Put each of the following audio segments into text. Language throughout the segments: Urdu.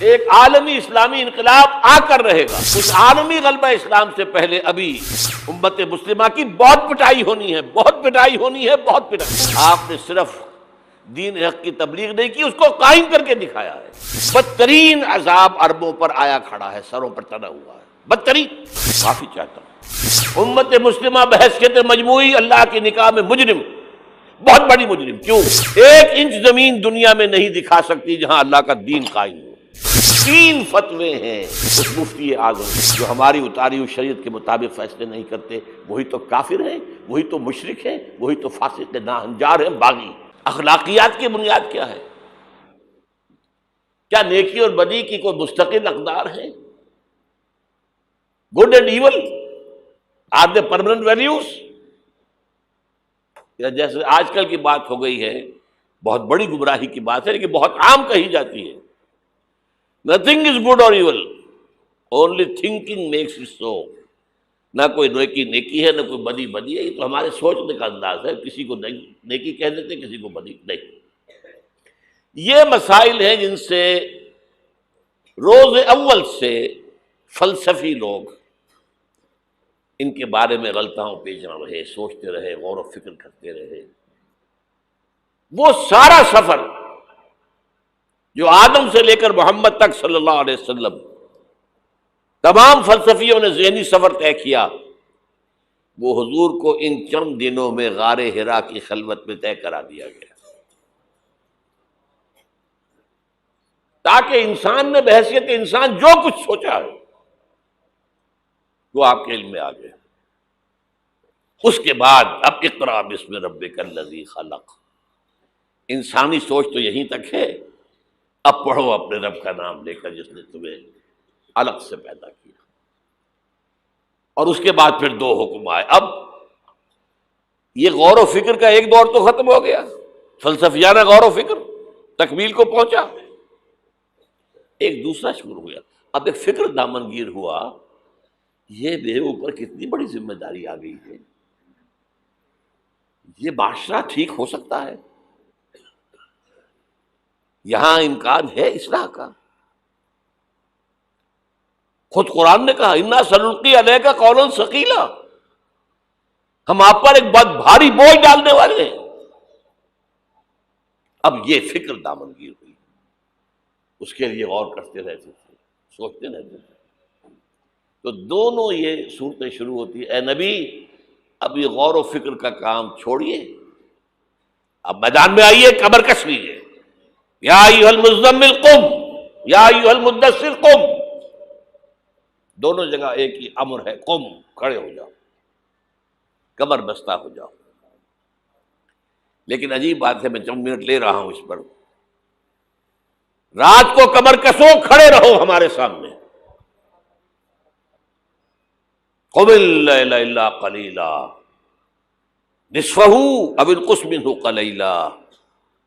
ایک عالمی اسلامی انقلاب آ کر رہے گا. اس عالمی غلبہ اسلام سے پہلے ابھی امت مسلمہ کی بہت پٹائی ہونی ہے، بہت پٹائی ہونی ہے، بہت پٹائی. آپ نے صرف دین حق کی تبلیغ نہیں کی، اس کو قائم کر کے دکھایا ہے. بدترین عذاب عربوں پر آیا کھڑا ہے، سروں پر چڑھا ہوا ہے، بدترین. معافی چاہتا ہوں. امت مسلمہ بحیثیت مجموعی اللہ کی نگاہ میں مجرم، بہت بڑی مجرم. کیوں؟ 1 انچ زمین دنیا میں نہیں دکھا سکتی جہاں اللہ کا دین قائم ہو. 3 فتوے ہیں اس مفتی اعظم جو ہماری اتاری ہوئی شریعت کے مطابق فیصلے نہیں کرتے، وہی تو کافر ہیں، وہی تو مشرک ہیں، وہی تو فاسق ناہنجار ہیں، باغی. اخلاقیات کی بنیاد کیا ہے؟ کیا نیکی اور بدی کی کوئی مستقل اقدار ہے؟ Good and evil are they permanent values? یا جیسے آج کل کی بات ہو گئی ہے، بہت بڑی گمراہی کی بات ہے لیکن بہت عام کہی جاتی ہے، نتھنگ از گڈ اور evil, only thinking makes it so. نہ کوئی نیکی نیکی ہے، نہ کوئی بدی بدی ہے. یہ تو ہمارے سوچنے کا انداز ہے، کسی کو نیکی کہہ دیتے، کسی کو بدی نہیں. یہ مسائل ہیں جن سے روز اول سے فلسفی لوگ ان کے بارے میں غلطاؤں پیچھا رہے، سوچتے رہے، غور و فکر کرتے رہے. وہ سارا سفر جو آدم سے لے کر محمد تک صلی اللہ علیہ وسلم تمام فلسفیوں نے ذہنی سفر طے کیا، وہ حضور کو ان چند دنوں میں غار حرا کی خلوت میں طے کرا دیا گیا، تاکہ انسان نے بحیثیت انسان جو کچھ سوچا ہے وہ آپ کے علم میں آ گئے. اس کے بعد اب اقرا بسم ربک الذی خلق، انسانی سوچ تو یہیں تک ہے. اب پڑھو اپنے رب کا نام لے کر جس نے تمہیں الگ سے پیدا کیا. اور اس کے بعد پھر 2 حکم آئے. اب یہ غور و فکر کا ایک دور تو ختم ہو گیا، فلسفیانہ غور و فکر تکمیل کو پہنچا. ایک دوسرا شروع ہوا، اب ایک فکر دامنگیر ہوا. یہ میرے اوپر کتنی بڑی ذمہ داری آ گئی ہے، یہ معاشرہ ٹھیک ہو سکتا ہے، یہاں امکان ہے اصلاح کا. خود قرآن نے کہا انا سنلقی علیک قولا ثقیلا، ہم آپ پر ایک بہت بھاری بوجھ ڈالنے والے ہیں. اب یہ فکر دامنگیر ہوئی، اس کے لیے غور کرتے رہتے تھے، سوچتے رہتے تھے. تو دونوں یہ صورتیں شروع ہوتی ہیں. اے نبی اب یہ غور و فکر کا کام چھوڑیے، اب میدان میں آئیے، کمر کس لیجیے. یا ایھا المزمل قم یا ایھا المدثر قم، دونوں جگہ ایک ہی امر ہے، قم، کھڑے ہو جاؤ، کمر بستہ ہو جاؤ. لیکن عجیب بات ہے، میں چند منٹ لے رہا ہوں اس پر. رات کو کمر کسو، کھڑے رہو ہمارے سامنے. قم اللیل الا قلیلا نصفہ او انقص منہ قلیلا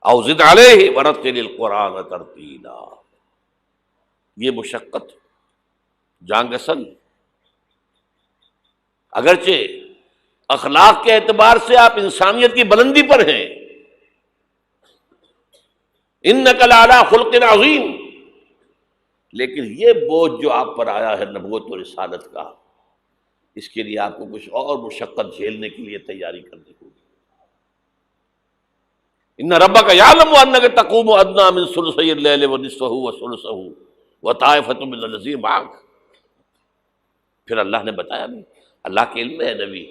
او زد علیہ ورتل القرآن ترتیلا. یہ مشقت، جانگسن، اگرچہ اخلاق کے اعتبار سے آپ انسانیت کی بلندی پر ہیں، انک لعلی خلق عظیم، لیکن یہ بوجھ جو آپ پر آیا ہے نبوت و رسالت کا، اس کے لیے آپ کو کچھ اور مشقت جھیلنے کے لیے تیاری کرنی ہوگی. ان ربک یعلم انک تقوم ادنی من ثلثی اللیل ونصفہ وثلثہ وطائفۃ من الذین معک. پھر اللہ نے بتایا بھی، اللہ کے علم میں ہے نبی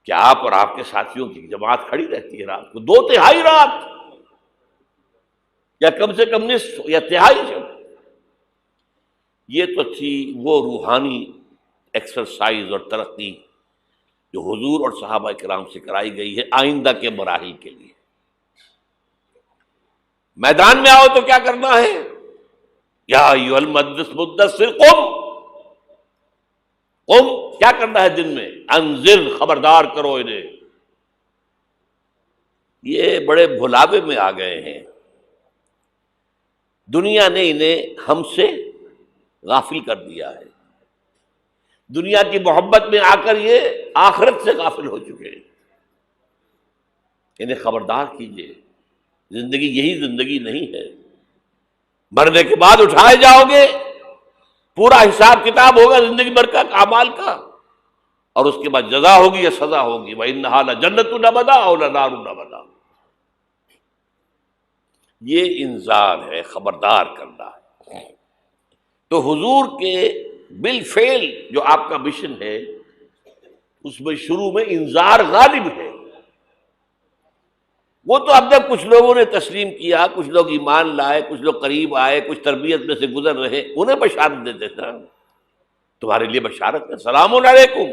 کہ آپ اور آپ کے ساتھیوں کی جماعت کھڑی رہتی ہے رات کو 2/3 رات، یا کم سے کم نصف یا تہائی سے. یہ تو تھی وہ روحانی ایکسرسائز اور ترقی جو حضور اور صحابہ کرام سے کرائی گئی ہے آئندہ کے مراحل کے لیے. میدان میں آؤ تو کیا کرنا ہے؟ یا ایھا المدثر قم، قم کیا کرنا ہے دن میں؟ انذر، خبردار کرو انہیں. یہ بڑے بھلاوے میں آ گئے ہیں، دنیا نے انہیں ہم سے غافل کر دیا ہے. دنیا کی محبت میں آ کر یہ آخرت سے غافل ہو چکے ہیں. انہیں خبردار کیجیے، زندگی یہی زندگی نہیں ہے. مرنے کے بعد اٹھائے جاؤ گے، پورا حساب کتاب ہوگا زندگی بھر کا اعمال کا، اور اس کے بعد جزا ہوگی یا سزا ہوگی۔ وَإِنَّهَا لَجَنَّةٌ نَبَدَا أَوْ لَنَارٌ نَبَدَا۔ یہ انذار ہے، خبردار کرنا ہے۔ تو حضور کے بالفعل جو آپ کا مشن ہے اس میں شروع میں انذار غالب ہے۔ وہ تو اب تک کچھ لوگوں نے تسلیم کیا، کچھ لوگ ایمان لائے، کچھ لوگ قریب آئے، کچھ تربیت میں سے گزر رہے، انہیں بشارت دیتے تھے، تمہارے لیے بشارت ہے، سلام علیکم۔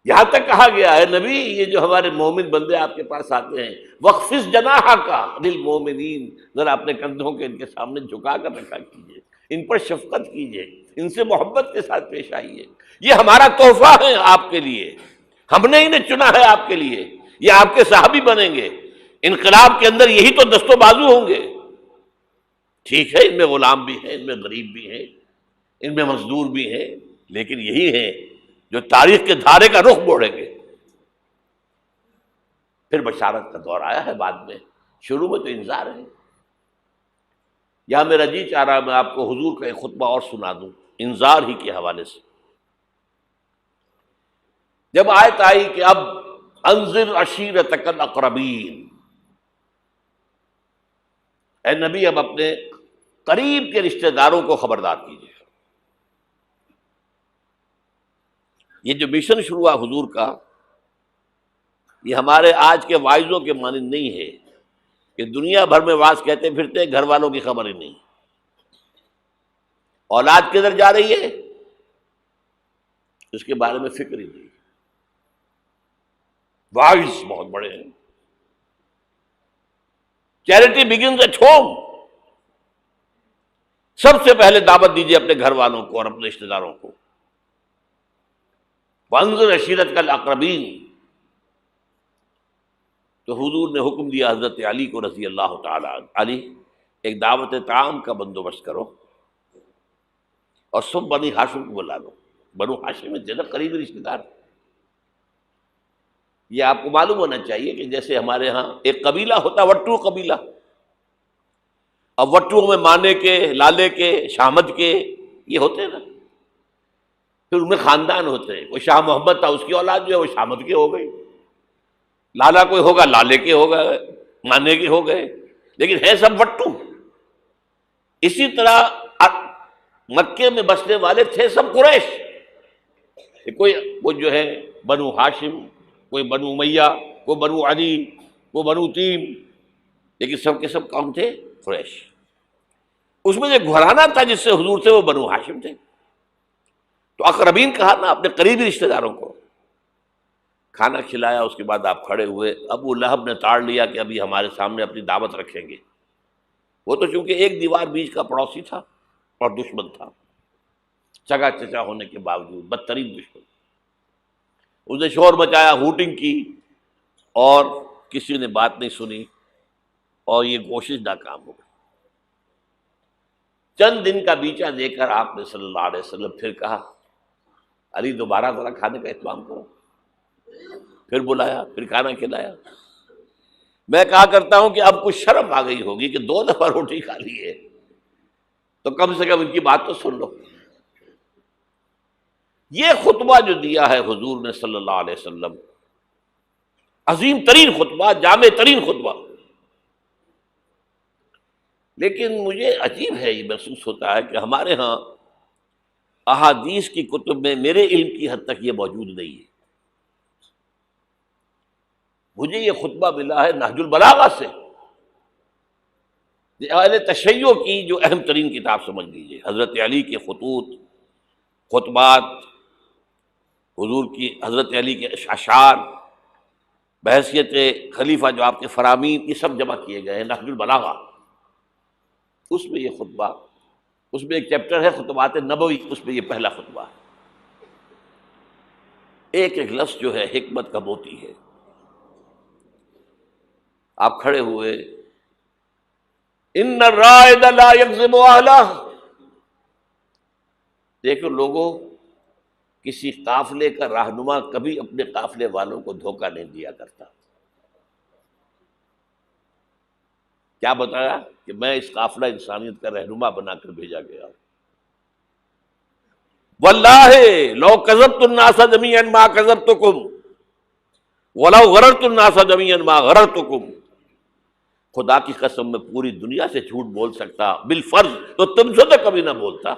یہاں تک کہا گیا ہے نبی یہ جو ہمارے مومن بندے آپ کے پاس آتے ہیں، وَخْفِضْ جَنَاحَكَ لِلْمُؤْمِنِينَ، ذرا اپنے کندھوں کے ان کے سامنے جھکا کر رکھا کیجیے، ان پر شفقت کیجیے، ان سے محبت کے ساتھ پیش آئیے۔ یہ ہمارا تحفہ ہے آپ کے لیے، ہم نے انہیں چنا ہے آپ کے لیے، یہ آپ کے صحابی بنیں گے، انقلاب کے اندر یہی تو دست و بازو ہوں گے۔ ٹھیک ہے ان میں غلام بھی ہیں، ان میں غریب بھی ہیں، ان میں مزدور بھی ہیں، لیکن یہی ہیں جو تاریخ کے دھارے کا رخ موڑیں گے۔ پھر بشارت کا دور آیا ہے بعد میں، شروع میں تو انذار ہے۔ یہاں میرا جی چاہ رہا میں آپ کو حضور کا ایک خطبہ اور سنا دوں انذار ہی کے حوالے سے۔ جب آیت آئی کہ اب انذر عشیرتک الاقربین، اے نبی اب اپنے قریب کے رشتہ داروں کو خبردار کیجیے۔ یہ جو مشن شروع ہوا حضور کا، یہ ہمارے آج کے واعظوں کے مانند نہیں ہے کہ دنیا بھر میں واعظ کہتے پھرتے گھر والوں کی خبر ہی نہیں، اولاد کدھر جا رہی ہے اس کے بارے میں فکر ہی نہیں۔ واعظ بہت بڑے ہیں، چیریٹی بگنز ایٹ ہوم، سب سے پہلے دعوت دیجیے اپنے گھر والوں کو اور اپنے رشتہ داروں کو۔ وانذر عشیرتک الاقربین، تو حضور نے حکم دیا حضرت علی کو رضی اللہ تعالی عنہ، علی ایک دعوت طعام کا بندوبست کرو اور سب بنی ہاشم کو بلا لو۔ بنو ہاشم میں زیادہ قریبی رشتہ دار، یہ آپ کو معلوم ہونا چاہیے کہ جیسے ہمارے ہاں ایک قبیلہ ہوتا ہے وٹو قبیلہ، اب وٹو میں مانے کے، لالے کے، شامد کے یہ ہوتے ہیں نا، پھر ان میں خاندان ہوتے ہیں، کوئی شاہ محمد تھا اس کی اولاد جو ہے وہ شامد کے ہو گئی، لالا کوئی ہوگا لالے کے ہو گئے، مانے کے ہو گئے، لیکن ہے سب وٹو۔ اسی طرح مکے میں بسنے والے تھے سب قریش، کوئی جو ہے بنو ہاشم، کوئی بنو امیہ، کوئی بنو علی، کوئی بنو تیم، لیکن سب کے سب کون تھے؟ قریش۔ اس میں جو گھرانہ تھا جس سے حضور تھے وہ بنو ہاشم تھے۔ تو اقربین کہا نا اپنے قریبی رشتہ داروں کو، کھانا کھلایا، اس کے بعد آپ کھڑے ہوئے۔ ابو لہب نے تاڑ لیا کہ ابھی ہمارے سامنے اپنی دعوت رکھیں گے، وہ تو چونکہ ایک دیوار بیچ کا پڑوسی تھا اور دشمن تھا، چگا چچا ہونے کے باوجود بدترین دشمن۔ اس نے شور مچایا، ہوٹنگ کی، اور کسی نے بات نہیں سنی، اور یہ کوشش ناکام ہو گئی۔ چند دن کا بیچا دے کر آپ نے صلی اللہ علیہ وسلم پھر کہا علی دوبارہ ذرا کھانے کا اہتمام کرو، پھر بلایا، پھر کھانا کھلایا۔ میں کہا کرتا ہوں کہ اب کچھ شرم آ گئی ہوگی کہ 2 دفعہ روٹی کھا لی ہے تو کم سے کم ان کی بات تو سن لو۔ یہ خطبہ جو دیا ہے حضور نے صلی اللہ علیہ وسلم، عظیم ترین خطبہ، جامع ترین خطبہ، لیکن مجھے عجیب ہے، یہ محسوس ہوتا ہے کہ ہمارے ہاں احادیث کی کتب میں میرے علم کی حد تک یہ موجود نہیں ہے۔ مجھے یہ خطبہ ملا ہے نہج البلاغہ سے، اہل تشیع کی جو اہم ترین کتاب سمجھ لیجیے، حضرت علی کے خطوط، خطبات، حضور کی حضرت علی کے اشعار بحیثیت خلیفہ جو آپ کے فرامین، یہ سب جمع کیے گئے ہیں نہج البلاغہ۔ اس میں یہ خطبہ، اس میں ایک چیپٹر ہے خطبات نبوی، اس میں یہ پہلا خطبہ ہے۔ ایک ایک لفظ جو ہے حکمت کا موتی ہے۔ آپ کھڑے ہوئے، ان الرائد لا یکذب اہلہ، دیکھو لوگوں، کسی قافلے کا رہنما کبھی اپنے قافلے والوں کو دھوکہ نہیں دیا کرتا۔ کیا بتایا کہ میں اس قافلہ انسانیت کا رہنما بنا کر بھیجا گیا. واللہ لو کذبت الناس جميعا ما کذبتکم ولو غررت الناس جميعا ما غررتکم. خدا کی قسم میں پوری دنیا سے جھوٹ بول سکتا بالفرض تو تم سے تو کبھی نہ بولتا.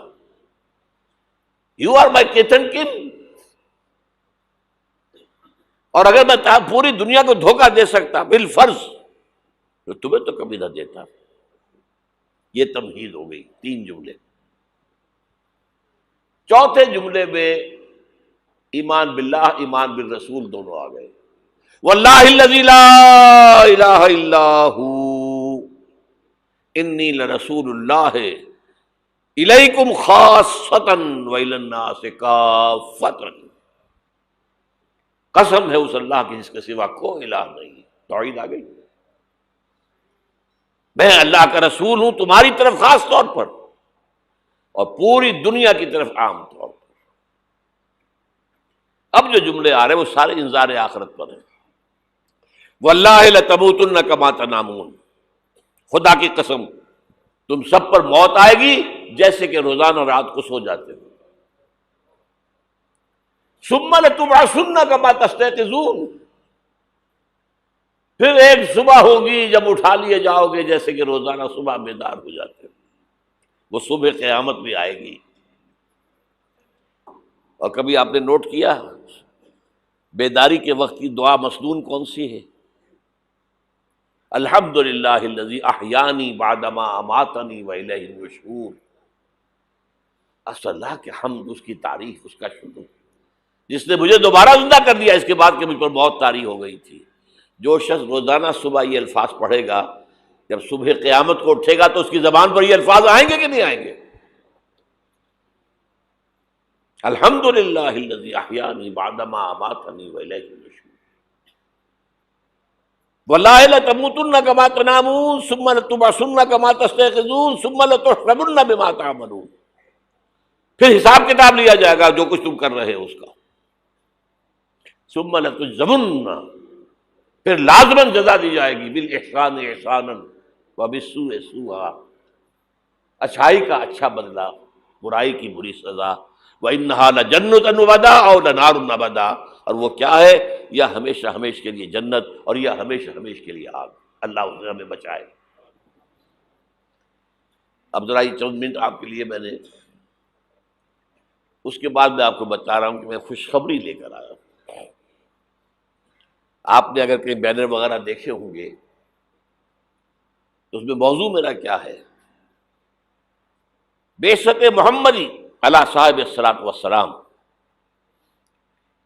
You are my kith and kin. اور اگر میں پوری دنیا کو دھوکہ دے سکتا بالفرض تو تمہیں تو کبھی نہ دیتا. یہ تمہید ہو گئی. 3 جملے. چوتھے جملے میں ایمان باللہ ایمان بالرسول دونوں آ گئے. واللہ الذی لا الہ الا ہو انی لرسول اللہ الیکم خاصۃ والی الناس کافۃ. قسم ہے اس اللہ کی جس کے سوا کوئی الہ نہیں. توحید آ گئی. میں اللہ کا رسول ہوں تمہاری طرف خاص طور پر اور پوری دنیا کی طرف عام طور پر. اب جو جملے آ رہے ہیں وہ سارے انذار آخرت پر ہیں. واللہ لتموتن کما تنامون. خدا کی قسم تم سب پر موت آئے گی جیسے کہ روزانہ رات کو سو جاتے ہو. ثم لتبعثن کما تستيقظون. پھر ایک صبح ہوگی جب اٹھا لیے جاؤ گے جیسے کہ روزانہ صبح بیدار ہو جاتے ہو. وہ صبح قیامت بھی آئے گی. اور کبھی آپ نے نوٹ کیا بیداری کے وقت کی دعا مسنون کون سی ہے؟ الحمدللہ الذی احیانی بعدما اماتنی والیہ النشور. اللہ کے حمد، اس کی تعریف، اس کا شکر، جس نے مجھے دوبارہ زندہ کر دیا اس کے بعد کہ مجھ پر بہت طاری ہو گئی تھی. جو شخص روزانہ صبح یہ الفاظ پڑھے گا جب صبح قیامت کو اٹھے گا تو اس کی زبان پر یہ الفاظ آئیں گے کہ نہیں آئیں گے؟ الحمدللہ الذی احیانی بعدما اماتنی والیہ النشور. واللہ لتموتن کما تنامون ثم لتبعثن کما تستيقظون ثم لتحسبن بما تعملون. پھر حساب کتاب لیا جائے گا جو کچھ تم کر رہے ہو اس کا. ثم لتجزون، پھر لازماً جزا دی جائے گی. بالاحسان احسانا وبالسوء سوءا. اچھائی کا اچھا بدلہ، برائی کی بری سزا. وَإِنَّهَا لَجَنَّةٌ وَبَدَا أَوْ لَنَارٌ وَبَدَا. اور وہ کیا ہے؟ یا ہمیشہ ہمیش کے لیے جنت اور یا ہمیشہ ہمیش کے لیے آگ. اللہ اس سے ہمیں بچائے. اب ذرا یہ چند منٹ آپ کے لیے میں نے، اس کے بعد میں آپ کو بتا رہا ہوں کہ میں خوشخبری لے کر آیا ہوں. آپ نے اگر کہیں بینر وغیرہ دیکھے ہوں گے تو اس میں موضوع میرا کیا ہے؟ بعثت محمدی علی صاحب الصلاۃ والسلام.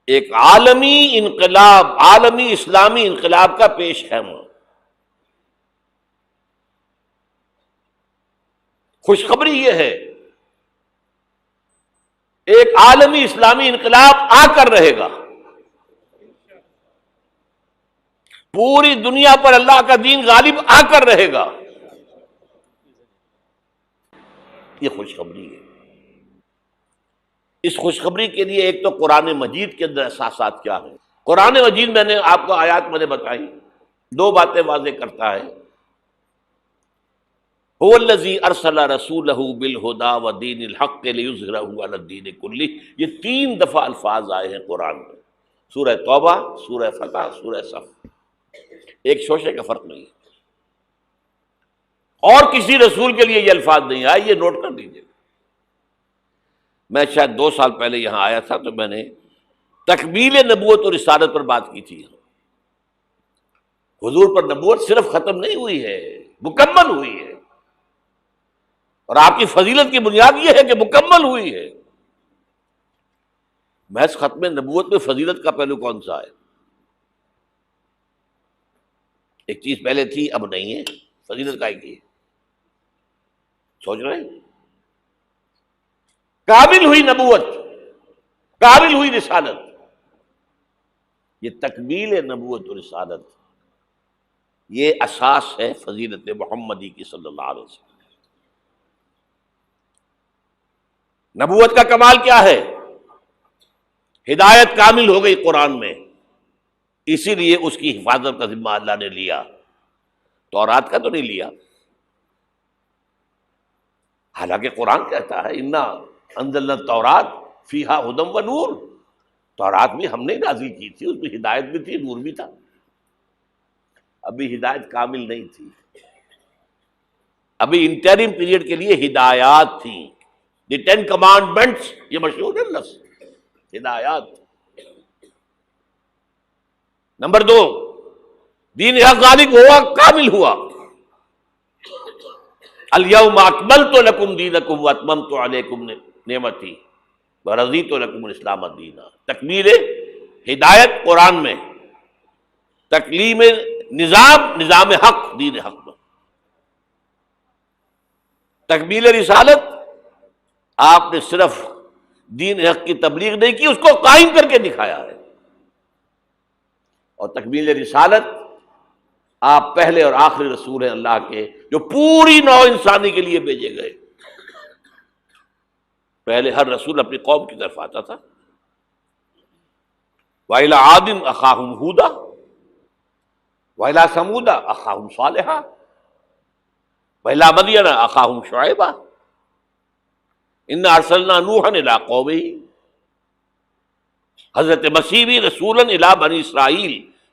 ایک عالمی انقلاب، عالمی اسلامی انقلاب کا پیش خیمہ. خوشخبری یہ ہے ایک عالمی اسلامی انقلاب آ کر رہے گا. پوری دنیا پر اللہ کا دین غالب آ کر رہے گا. یہ خوشخبری ہے. اس خوشخبری کے لیے ایک تو قرآن مجید کے اندر احساسات کیا ہیں. قرآن مجید میں نے آپ کو آیات میں نے بتائی، 2 باتیں واضح کرتا ہے. هو الذی ارسل رسولہ بالہدی ودین الحق لیظہرہ علی الدین کلہ. یہ 3 دفعہ الفاظ آئے ہیں قرآن میں. سورہ توبہ، سورہ فتح، سورہ صف. ایک شوشے کا فرق نہیں ہے. اور کسی رسول کے لیے یہ الفاظ نہیں آئے. یہ نوٹ کر دیجیے. میں شاید 2 سال پہلے یہاں آیا تھا تو میں نے تکمیل نبوت اور رسالت پر بات کی تھی. حضور پر نبوت صرف ختم نہیں ہوئی ہے، مکمل ہوئی ہے. اور آپ کی فضیلت کی بنیاد یہ ہے کہ مکمل ہوئی ہے. محض ختم نبوت میں فضیلت کا پہلو کون سا ہے؟ ایک چیز پہلے تھی اب نہیں ہے، فضیلت کا ایک ہے. سوچ رہے ہیں؟ کامل ہوئی نبوت، کامل ہوئی رسالت. یہ تکمیل نبوت و رسالت، یہ اساس ہے فضیلت محمدی کی صلی اللہ علیہ وسلم. نبوت کا کمال کیا ہے؟ ہدایت کامل ہو گئی قرآن میں، اسی لیے اس کی حفاظت کا ذمہ اللہ نے لیا. تورات کا تو نہیں لیا، حالانکہ قرآن کہتا ہے انا انزلنا التورات فیہا ھدی و نور، تورات بھی ہم نے نازل کی تھی، اس میں ہدایت بھی تھی، نور بھی تھا۔ ابھی ہدایت کامل نہیں تھی، ابھی انٹرم پیریڈ کے لیے ہدایات تھیں، دی 10 کمانڈمنٹس، یہ مشہور ہے لفظ ہدایات۔ نمبر 2، دین حق غالب ہوا، کامل ہوا۔ الیوم اکملت لکم دینکم واتممت علیکم نعمتی ورضیت لکم الاسلام دینا۔ تکمیل ہدایت قرآن میں، تکلیم نظام حق دین حق میں، تکمیل رسالت آپ نے صرف دین حق کی تبلیغ نہیں کی، اس کو قائم کر کے دکھایا ہے۔ اور تکمیل رسالت آپ پہلے اور آخری رسول ہیں اللہ کے، جو پوری نوع انسانی کے لیے بھیجے گئے۔ پہلے ہر رسول اپنی قوم کی طرف آتا تھا، وَإِلَىٰ عَادٍ أَخَاهُمْ هُودًا وَإِلَىٰ ثَمُودَ أَخَاهُمْ صَالِحًا وَإِلَىٰ مَدْيَنَ أَخَاهُمْ شُعَيْبًا إِنَّا أَرْسَلْنَا نُوحًا إِلَىٰ قَوْمِهِ۔ حضرت مسیح بھی رسولاً الی بنی اسرائیل،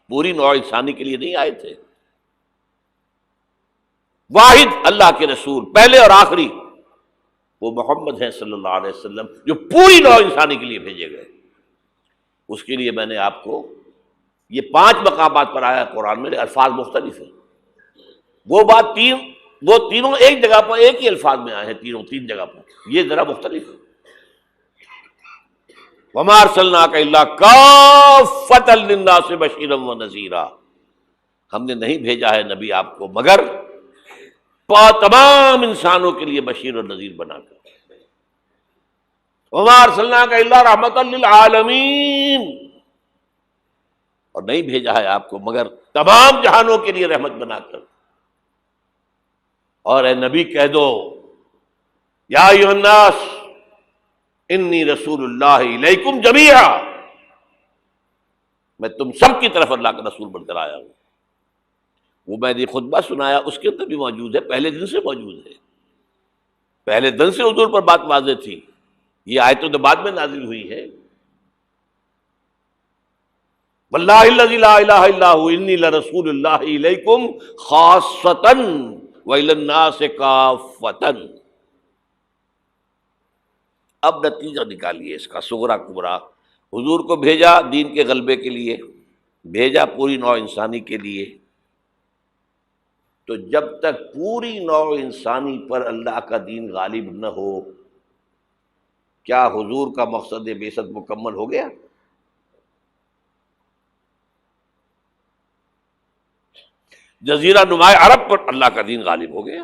پوری نوع انسانی کے لیے نہیں آئے تھے۔ واحد اللہ کے رسول پہلے اور آخری وہ محمد ہیں صلی اللہ علیہ وسلم، جو پوری نوع انسانی کے لیے بھیجے گئے۔ اس کے لیے میں نے آپ کو یہ 5 مقامات پر آیا قرآن میں، الفاظ مختلف ہیں۔ وہ تینوں ایک جگہ پر ایک ہی الفاظ میں آئے ہیں، تین جگہ پر، یہ ذرا مختلف ہے۔ وَمَا أَرْسَلْنَاكَ إِلَّا كَافَّةً لِلنَّاسِ بَشِيرًا وَنَذِيرًا، ہم نے نہیں بھیجا ہے نبی آپ کو مگر تمام انسانوں کے لیے بشیر اور نذیر بنا کر۔ وَمَا أَرْسَلْنَاكَ إِلَّا رَحْمَةً لِلْعَالَمِينَ، اور نہیں بھیجا ہے آپ کو مگر تمام جہانوں کے لیے رحمت بنا کر۔ اور اے نبی کہہ دو، یا ایھا الناس انی رسول اللہ الیکم جمیعا، میں تم سب کی طرف اللہ کا رسول بن کر آیا ہوں۔ وہ میں نے خطبہ سنایا، اس کے اندر بھی موجود ہے، پہلے دن سے موجود ہے، پہلے دن سے حضور پر بات واضح تھی، یہ آیتوں تو بعد میں نازل ہوئی ہے۔ واللہ الذی لا الہ الا ھو انی لرسول اللہ الیکم خاصۃ وإلی الناس کافۃ۔ اب نتیجہ نکالیے اس کا صغرا کبرا۔ حضور کو بھیجا دین کے غلبے کے لیے، بھیجا پوری نوع انسانی کے لیے، تو جب تک پوری نوع انسانی پر اللہ کا دین غالب نہ ہو، کیا حضور کا مقصد بعثت مکمل ہو گیا؟ جزیرہ نماء عرب پر اللہ کا دین غالب ہو گیا،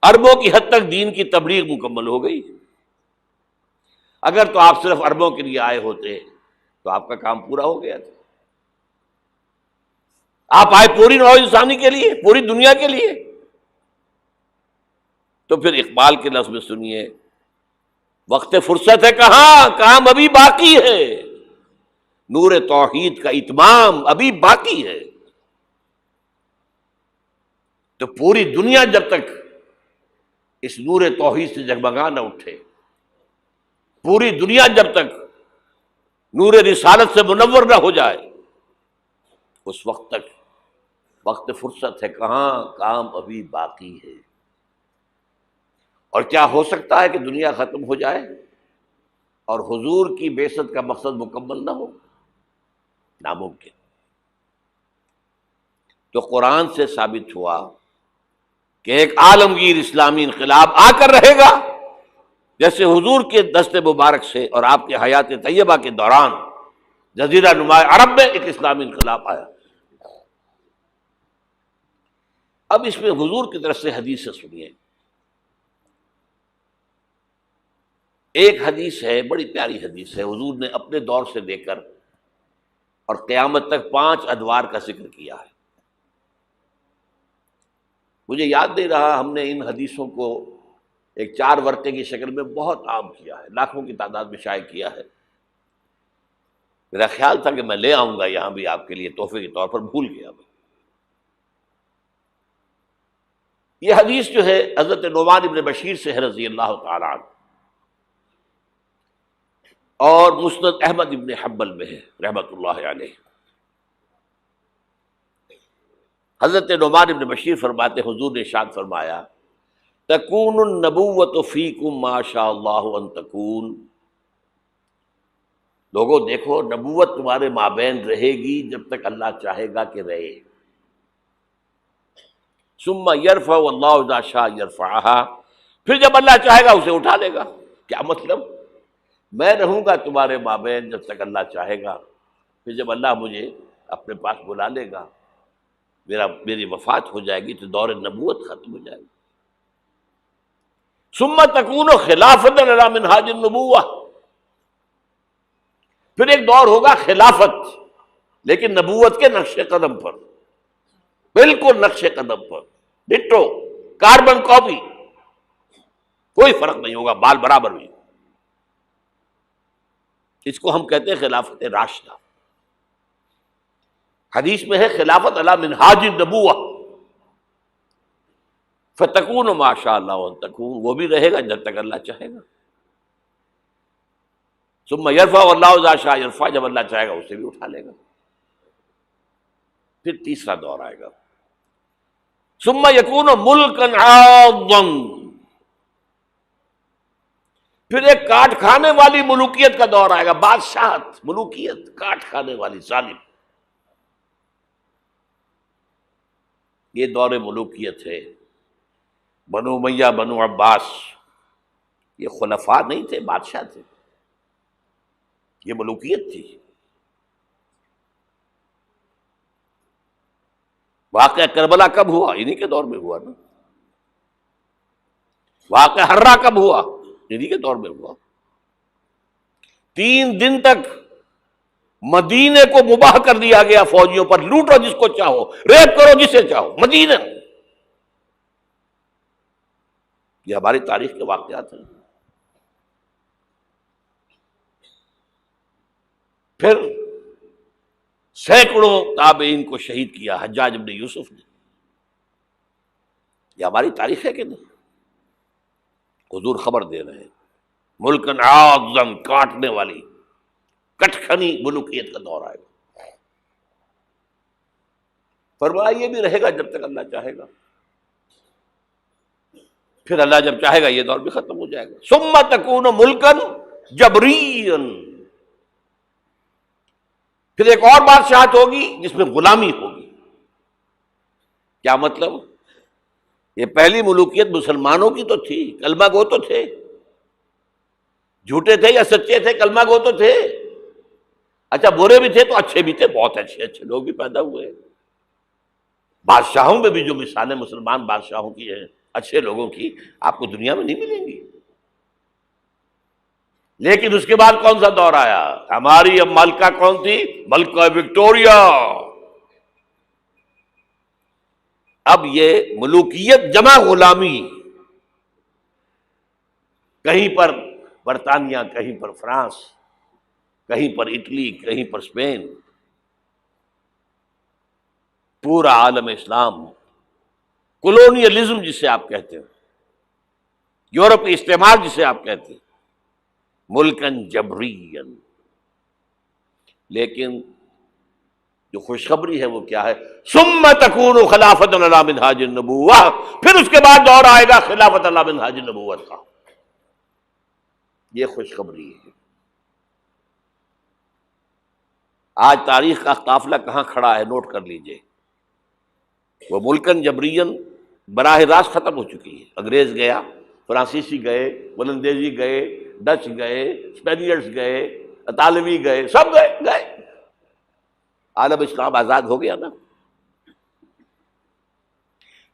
عربوں کی حد تک دین کی تبلیغ مکمل ہو گئی۔ اگر تو آپ صرف عربوں کے لیے آئے ہوتے تو آپ کا کام پورا ہو گیا تھا۔ آپ آئے پوری نوع انسانی کے لیے، پوری دنیا کے لیے، تو پھر اقبال کے لفظ میں سنیے، وقت فرصت ہے کہاں، کام ابھی باقی ہے، نور توحید کا اتمام ابھی باقی ہے۔ تو پوری دنیا جب تک اس نور توحید سے جگمگا نہ اٹھے، پوری دنیا جب تک نور رسالت سے منور نہ ہو جائے، اس وقت تک وقت فرصت ہے کہاں، کام ابھی باقی ہے۔ اور کیا ہو سکتا ہے کہ دنیا ختم ہو جائے اور حضور کی بعثت کا مقصد مکمل نہ ہو؟ ناممکن۔ تو قرآن سے ثابت ہوا کہ ایک عالمگیر اسلامی انقلاب آ کر رہے گا، جیسے حضور کے دست مبارک سے اور آپ کے حیات طیبہ کے دوران جزیرہ نماء عرب میں ایک اسلامی انقلاب آیا۔ اب اس میں حضور کی طرف سے حدیث سے سنیے۔ ایک حدیث ہے، بڑی پیاری حدیث ہے، حضور نے اپنے دور سے لے کر اور قیامت تک 5 ادوار کا ذکر کیا ہے۔ مجھے یاد نہیں رہا، ہم نے ان حدیثوں کو ایک 4 ورقے کی شکل میں بہت عام کیا ہے، لاکھوں کی تعداد میں شائع کیا ہے۔ میرا خیال تھا کہ میں لے آؤں گا یہاں بھی آپ کے لیے تحفے کے طور پر، بھول گیا میں۔ یہ حدیث جو ہے حضرت نعمان ابن بشیر سے ہے رضی اللہ تعالیٰ عنہ، اور مسند احمد ابن حنبل میں ہے رحمۃ اللہ علیہ۔ حضرت نعمان ابن بشیر فرماتے حضور نے ارشاد فرمایا تکون النبوۃ فیکم ما شاء اللہ ان تکون، لوگوں دیکھو نبوت تمہارے مابین رہے گی جب تک اللہ چاہے گا کہ رہے۔ ثم یرفع اللہ اذا شاء یرفعها، پھر جب اللہ چاہے گا اسے اٹھا لے گا۔ کیا مطلب؟ میں رہوں گا تمہارے مابین جب تک اللہ چاہے گا، پھر جب اللہ مجھے اپنے پاس بلا لے گا، میری وفات ہو جائے گی تو دور نبوت ختم ہو جائے گی۔ ثم تکون خلافۃ علی منہاج النبوۃ، پھر ایک دور ہوگا خلافت، لیکن نبوت کے نقش قدم پر، بالکل نقش قدم پر، ڈٹو، کاربن کاپی، کوئی فرق نہیں ہوگا، بال برابر بھی۔ اس کو ہم کہتے ہیں خلافت راشدہ۔ حدیث میں ہے خلافت علی منہاج النبوۃ، فتکون ما شاء اللہ ان تکون، وہ بھی رہے گا جب تک اللہ چاہے گا۔ ثم یرفع اللہ اذا شاء یرفع، جب اللہ چاہے گا اسے بھی اٹھا لے گا۔ پھر تیسرا دور آئے گا، ثم یکون ملکا عاضا، پھر ایک کاٹ کھانے والی ملوکیت کا دور آئے گا، بادشاہت، ملوکیت، کاٹ کھانے والی، ظالم۔ یہ دور ملوکیت ہے۔ بنو امیہ، بنو عباس، یہ خلفاء نہیں تھے، بادشاہ تھے، یہ ملوکیت تھی۔ واقعہ کربلا کب ہوا؟ انہی کے دور میں ہوا نا۔ واقعہ ہررا کب ہوا؟ انہی کے دور میں ہوا۔ 3 دن تک مدینے کو مباح کر دیا گیا فوجیوں پر، لوٹو جس کو چاہو، ریپ کرو جسے چاہو، مدینہ۔ یہ ہماری تاریخ کے واقعات ہیں۔ پھر سینکڑوں تابعین کو شہید کیا حجاج ابن یوسف نے۔ یہ ہماری تاریخ ہے کہ نہیں؟ حضور خبر دے رہے ہیں، ملکن عاظم، کاٹنے والی، کٹکھنی ملوکیت کا دور آئے گا۔ فرمایا یہ بھی رہے گا جب تک اللہ چاہے گا، پھر اللہ جب چاہے گا یہ دور بھی ختم ہو جائے گا۔ ثم تکون ملکن جبرین، پھر ایک اور بادشاہت ہوگی جس میں غلامی ہوگی۔ کیا مطلب؟ یہ پہلی ملوکیت مسلمانوں کی تو تھی، کلمہ گو تو تھے، جھوٹے تھے یا سچے تھے، کلمہ گو تو تھے۔ اچھا برے بھی تھے تو اچھے بھی تھے، بہت اچھے لوگ بھی پیدا ہوئے۔ بادشاہوں میں بھی جو مثالیں مسلمان بادشاہوں کی ہیں، اچھے لوگوں کی، آپ کو دنیا میں نہیں ملیں گی۔ لیکن اس کے بعد کون سا دور آیا؟ ہماری اب ملکہ کون تھی؟ ملکہ وکٹوریہ۔ اب یہ ملوکیت جمع غلامی، کہیں پر برطانیہ، کہیں پر فرانس، کہیں پر اٹلی، کہیں پر اسپین، پورا عالم اسلام، کولونیلزم جسے آپ کہتے ہیں، یورپی استعمار جسے آپ کہتے ہیں، ملکن جبرین۔ لیکن جو خوشخبری ہے وہ کیا ہے؟ ثم تکون خلافۃ علی منہاج النبوۃ، پھر اس کے بعد دور آئے گا خلافت علی منہاج النبوت کا۔ یہ خوشخبری ہے۔ آج تاریخ کا قافلہ کہاں کھڑا ہے نوٹ کر لیجئے۔ وہ ملکن جبرین براہ راست ختم ہو چکی ہے۔ انگریز گیا، فرانسیسی گئے، ولندیزی گئے، ڈچ گئے، اسپینیئرز گئے، اطالوی گئے، سب گئے، عالم اسلام آزاد ہو گیا نا۔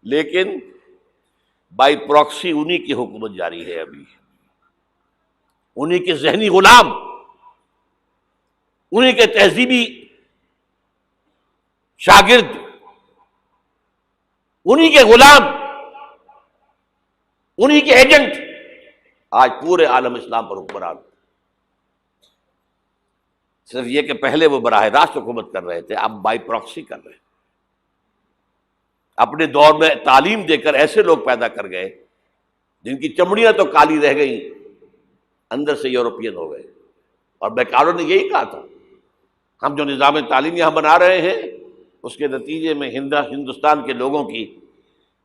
لیکن بائی پراکسی انہی کی حکومت جاری ہے، ابھی انہی کے ذہنی غلام، انہی کے تہذیبی شاگرد، انہی کے غلام، انہی کے ایجنٹ آج پورے عالم اسلام پر حکمران۔ صرف یہ کہ پہلے وہ براہ راست حکومت کر رہے تھے، اب بائی پراکسی کر رہے ہیں۔ اپنے دور میں تعلیم دے کر ایسے لوگ پیدا کر گئے جن کی چمڑیاں تو کالی رہ گئیں، اندر سے یورپین ہو گئے۔ اور بیکاروں نے یہی کہا تھا، ہم جو نظام تعلیم یہاں بنا رہے ہیں اس کے نتیجے میں ہندوستان کے لوگوں کی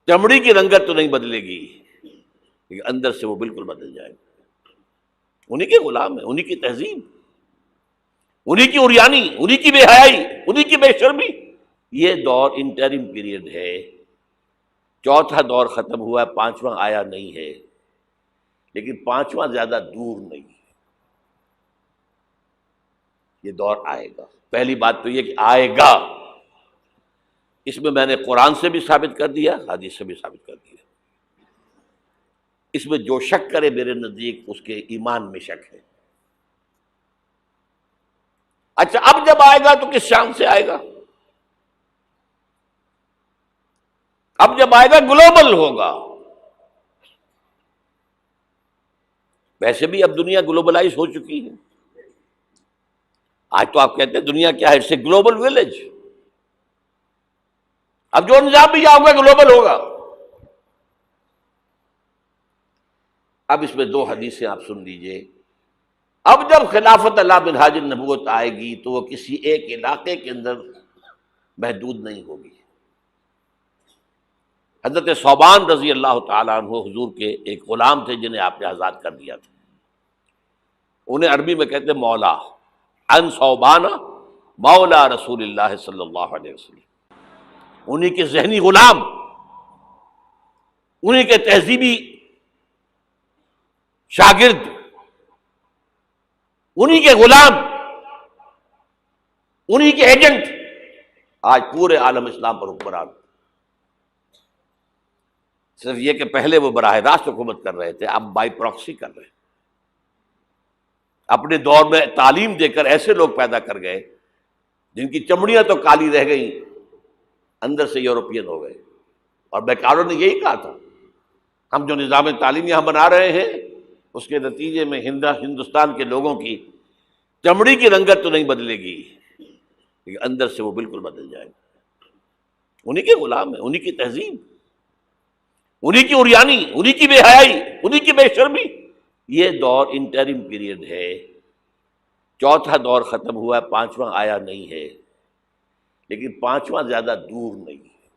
چمڑی کی رنگت تو نہیں بدلے گی، لیکن اندر سے وہ بالکل بدل جائے گا۔ انہی کے غلام ہیں، انہی کی تہذیب، انہی کی عریانی، انہی کی بے حیائی، انہی کی بے شرمی۔ یہ دور انٹرم پیریڈ ہے، چوتھا دور ختم ہوا ہے، پانچواں آیا نہیں ہے، لیکن پانچواں زیادہ دور نہیں ہے، یہ دور آئے گا۔ پہلی بات تو یہ کہ آئے گا، اس میں میں نے قرآن سے بھی ثابت کر دیا، حدیث سے بھی ثابت کر دیا۔ اس میں جو شک کرے میرے نزدیک اس کے ایمان میں شک ہے۔ اچھا، اب جب آئے گا تو کس شان سے آئے گا؟ اب جب آئے گا گلوبل ہوگا۔ ویسے بھی اب دنیا گلوبلائز ہو چکی ہے، آج تو آپ کہتے ہیں دنیا کیا ہے، اٹس اے گلوبل ولیج۔ اب جو نظام بھی یہاں ہوگا گلوبل ہوگا۔ اب اس میں دو حدیثیں آپ سن لیجئے۔ اب جب خلافت اللہ منہاج النبوت آئے گی تو وہ کسی ایک علاقے کے اندر محدود نہیں ہوگی۔ حضرت ثوبان رضی اللہ تعالیٰ عنہ حضور کے ایک غلام تھے جنہیں آپ نے آزاد کر دیا تھا، انہیں عربی میں کہتے ہیں مولا، ان ثوبان مولا رسول اللہ صلی اللہ علیہ وسلم، انہی کے ذہنی غلام، انہی کے تہذیبی شاگرد، انہی کے غلام، انہی کے ایجنٹ، آج پورے عالم اسلام پر حکمران۔ صرف یہ کہ پہلے وہ براہ راست حکومت کر رہے تھے، اب بائی پراکسی کر رہے ہیں۔ اپنے دور میں تعلیم دے کر ایسے لوگ پیدا کر گئے جن کی چمڑیاں تو کالی رہ گئیں، اندر سے یورپین ہو گئے۔ اور بیکاروں نے یہی کہا تھا، ہم جو نظام تعلیم یہاں بنا رہے ہیں اس کے نتیجے میں ہندوستان کے لوگوں کی چمڑی کی رنگت تو نہیں بدلے گی، لیکن اندر سے وہ بالکل بدل جائے گا۔ انہی کے غلام ہیں، انہی کی تہذیب، انہی کی عریانی، انہی کی بے حیائی، انہی کی بے شرمی۔ یہ دور انٹرم پیریڈ ہے، چوتھا دور ختم ہوا ہے، پانچواں آیا نہیں ہے، لیکن پانچواں زیادہ دور نہیں ہے،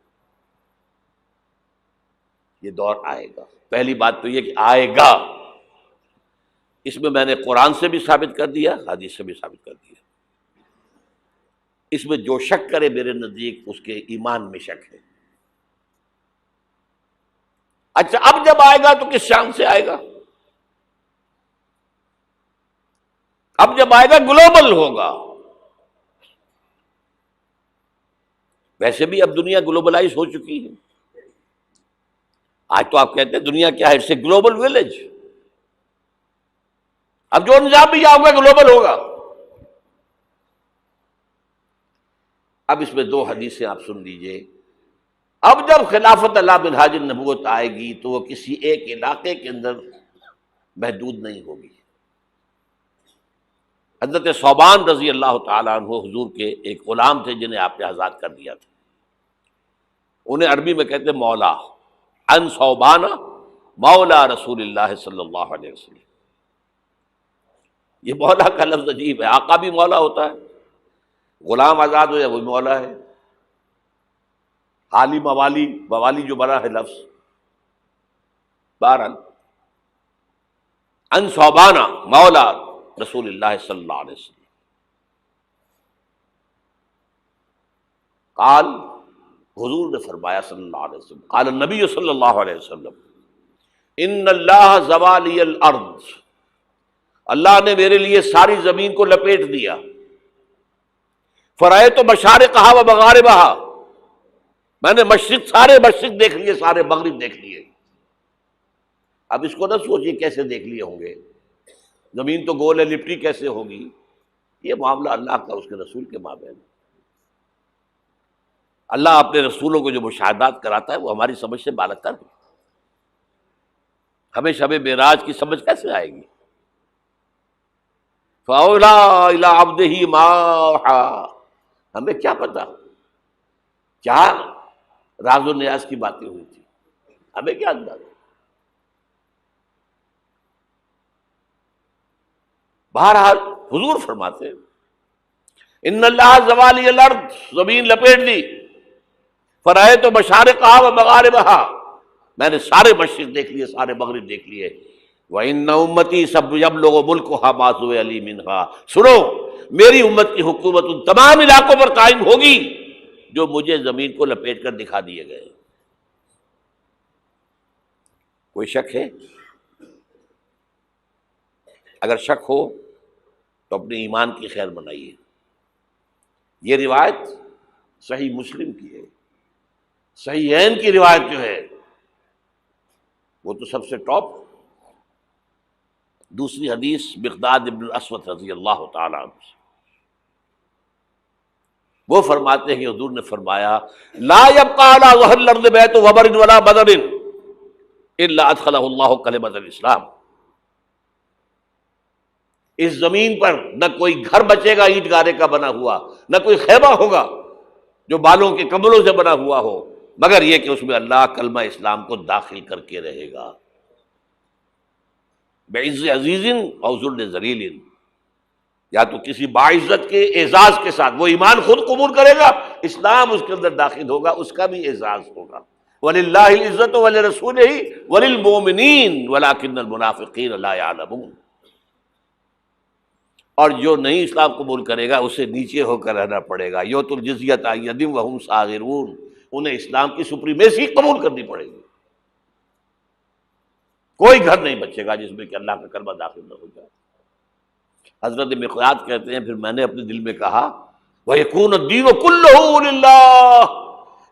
یہ دور آئے گا۔ پہلی بات تو یہ کہ آئے گا، اس میں نے قرآن سے بھی ثابت کر دیا، حدیث سے بھی ثابت کر دیا۔ اس میں جو شک کرے میرے نزدیک اس کے ایمان میں شک ہے۔ اچھا، اب جب آئے گا تو کس شان سے آئے گا؟ اب جب آئے گا گلوبل ہوگا۔ ویسے بھی اب دنیا گلوبلائز ہو چکی ہے، آج تو آپ کہتے ہیں دنیا کیا ہے، اٹس اے گلوبل ولیج۔ اب جو نظام بھی یہاں ہوگا گلوبل ہوگا۔ اب اس میں دو حدیثیں آپ سن لیجئے۔ اب جب خلافت اللہ منہاج النبوت آئے گی تو وہ کسی ایک علاقے کے اندر محدود نہیں ہوگی۔ حضرت ثوبان رضی اللہ تعالیٰ عنہ حضور کے ایک غلام تھے جنہیں آپ نے آزاد کر دیا تھا، انہیں عربی میں کہتے ہیں مولا، ان ثوبان مولا رسول اللہ صلی اللہ علیہ وسلم۔ یہ مولا کا لفظ عجیب ہے، آقا بھی مولا ہوتا ہے، غلام آزاد ہو جائے وہ مولا ہے۔ حالی موالی، موالی جو بنا ہے لفظ، بہرحال ان ثوبان مولا رسول اللہ صلی اللہ علیہ وسلم قال، حضور نے فرمایا صلی اللہ علیہ وسلم، قال النبی صلی اللہ علیہ وسلم، ان اللہ زوالی الارض، اللہ نے میرے لیے ساری زمین کو لپیٹ دیا، فرأیت مشارقہا و مغاربہا، میں نے سارے مشرق دیکھ لیے، سارے مغرب دیکھ لیے۔ اب اس کو نہ سوچیے کیسے دیکھ لیے ہوں گے، زمین تو گول ہے، لپٹی کیسے ہوگی؟ یہ معاملہ اللہ کا اس کے رسول کے مابین۔ اللہ اپنے رسولوں کو جو مشاہدات کراتا ہے وہ ہماری سمجھ سے بالاتر ہے۔ ہمیں شب معراج کی سمجھ کیسے آئے گی؟ فَأَوْحَىٰ إِلَىٰ عَبْدِهِ مَا أَوْحَىٰ، ہمیں کیا پتا، کیا راز و نیاز کی باتیں ہوئی تھی، ہمیں کیا اندازہ؟ بہرحال حضور فرماتے ہیں ان اللہ زوالی الارض، زمین لپیٹ دی، فرائے تو مشارقہا و مغاربہا، میں نے سارے مشرق دیکھ لیے، سارے مغرب دیکھ لیے، وَإِنَّ أُمَّتِي سب يَبْلُغُ مُلْكُهَا مَا ذُوِّيَ لِي مِنْهَا، سنو میری امت کی حکومت ان تمام علاقوں پر قائم ہوگی جو مجھے زمین کو لپیٹ کر دکھا دیے گئے۔ کوئی شک ہے؟ اگر شک ہو تو اپنے ایمان کی خیر بنائیے۔ یہ روایت صحیح مسلم کی ہے، صحیحین کی روایت جو ہے وہ تو سب سے ٹاپ۔ دوسری حدیث مقداد ابن الاسود رضی اللہ تعالی عنہ سے، وہ فرماتے ہیں کہ حضور نے فرمایا لا يبقى على ظهر الارض بيت وبر ولا بدر الا ادخله الله كلمة الاسلام، اس زمین پر نہ کوئی گھر بچے گا اینٹ گارے کا بنا ہوا، نہ کوئی خیمہ ہوگا جو بالوں کے کمبلوں سے بنا ہوا ہو، مگر یہ کہ اس میں اللہ کلمہ اسلام کو داخل کر کے رہے گا، بعز عزیز او ذل ذلیل، یا تو کسی باعزت کے اعزاز کے ساتھ، وہ ایمان خود قبول کرے گا، اسلام اس کے اندر داخل ہوگا، اس کا بھی اعزاز ہوگا۔ وَلِلَّهِ الْعِزَّةُ وَلِرَسُولِهِ وَلِلْمُؤْمِنِينَ وَلَكِنَّ الْمُنَافِقِينَ لَا يَعْلَمُونَ، اور جو نہیں اسلام قبول کرے گا اسے نیچے ہو کر رہنا پڑے گا، یؤتوا الجزیۃ عن ید وہم صاغرون، انہیں اسلام کی سپریمیسی قبول کرنی پڑے گی۔ کوئی گھر نہیں بچے گا جس میں کہ اللہ کا کلمہ داخل نہ ہو جائے۔ حضرت مقداد کہتے ہیں پھر میں نے اپنے دل میں کہا وَيَكُونُ الدِّينُ كُلُّهُ لِلَّهِ،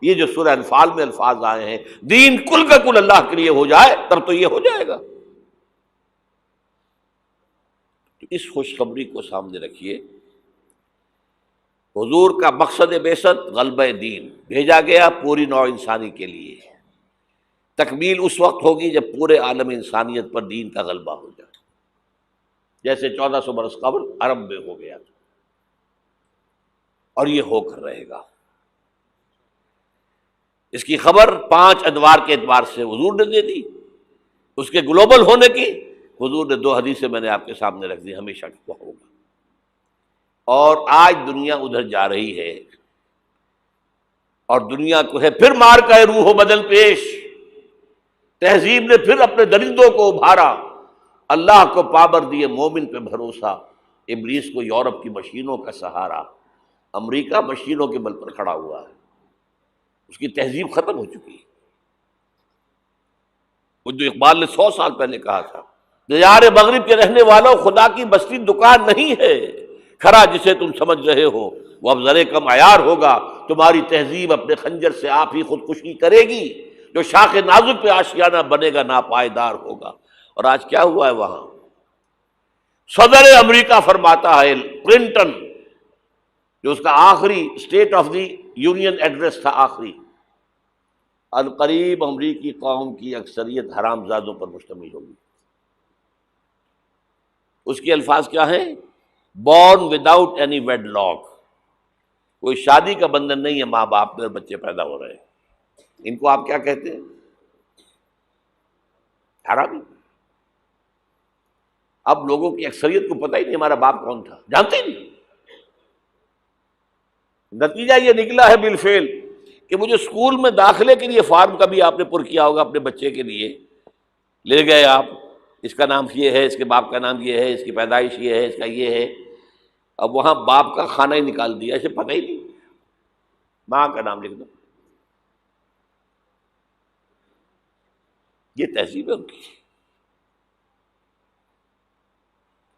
یہ جو سورہ انفال میں الفاظ آئے ہیں دین کل کا کل اللہ کے لیے ہو جائے تب تو یہ ہو جائے گا۔ تو اس خوشخبری کو سامنے رکھیے، حضور کا مقصد بعثت غلبہ دین، بھیجا گیا پوری نوع انسانی کے لیے، تکمیل اس وقت ہوگی جب پورے عالم انسانیت پر دین کا غلبہ ہو جائے، جیسے 1400 برس قبل عرب میں ہو گیا تھا، اور یہ ہو کر رہے گا۔ اس کی خبر 5 ادوار کے اعتبار سے حضور نے دے دی، اس کے گلوبل ہونے کی حضور نے 2 حدیثیں میں نے آپ کے سامنے رکھ دی، ہمیشہ وہ ہوگا۔ اور آج دنیا ادھر جا رہی ہے، اور دنیا کو ہے پھر مار کا روح و بدن پیش، تہذیب نے پھر اپنے درندوں کو ابھارا، اللہ کو پابر دیے مومن پہ بھروسہ، ابلیس کو یورپ کی مشینوں کا سہارا، امریکہ مشینوں کے بل پر کھڑا ہوا ہے، اس کی تہذیب ختم ہو چکی ہے۔ وہ جو اقبال نے 100 سال پہلے کہا تھا، دیار مغرب کے رہنے والوں خدا کی بستی دکان نہیں ہے، کھرا جسے تم سمجھ رہے ہو وہ اب ذرے کم عیار ہوگا، تمہاری تہذیب اپنے خنجر سے آپ ہی خودکشی کرے گی، جو شاخ نازک پہ آشیانہ بنے گا ناپائیدار ہوگا۔ اور آج کیا ہوا ہے وہاں؟ صدر امریکہ فرماتا ہے، کلنٹن، جو اس کا آخری state of the union address تھا آخری، القریب امریکی قوم کی اکثریت حرام زادوں پر مشتمل ہوگی۔ اس کے الفاظ کیا ہیں؟ Born without any wedlock, کوئی شادی کا بندھن نہیں ہے، ماں باپ میں بچے پیدا ہو رہے ہیں، ان کو آپ کیا کہتے ہیں؟ حرامی۔ اب لوگوں کی اکثریت کو پتہ ہی نہیں ہمارا باپ کون تھا، جانتے ہی نہیں۔ نتیجہ یہ نکلا ہے بالفعل کہ مجھے اسکول میں داخلے کے لیے فارم کبھی آپ نے پر کیا ہوگا اپنے بچے کے لیے، لے گئے آپ، اس کا نام یہ ہے، اس کے باپ کا نام یہ ہے، اس کی پیدائش یہ ہے، اس کا یہ ہے، اب وہاں باپ کا خانہ ہی نکال دیا، اسے پتہ ہی نہیں، ماں کا نام لکھ دو۔ یہ تہذیب ہے ان کی۔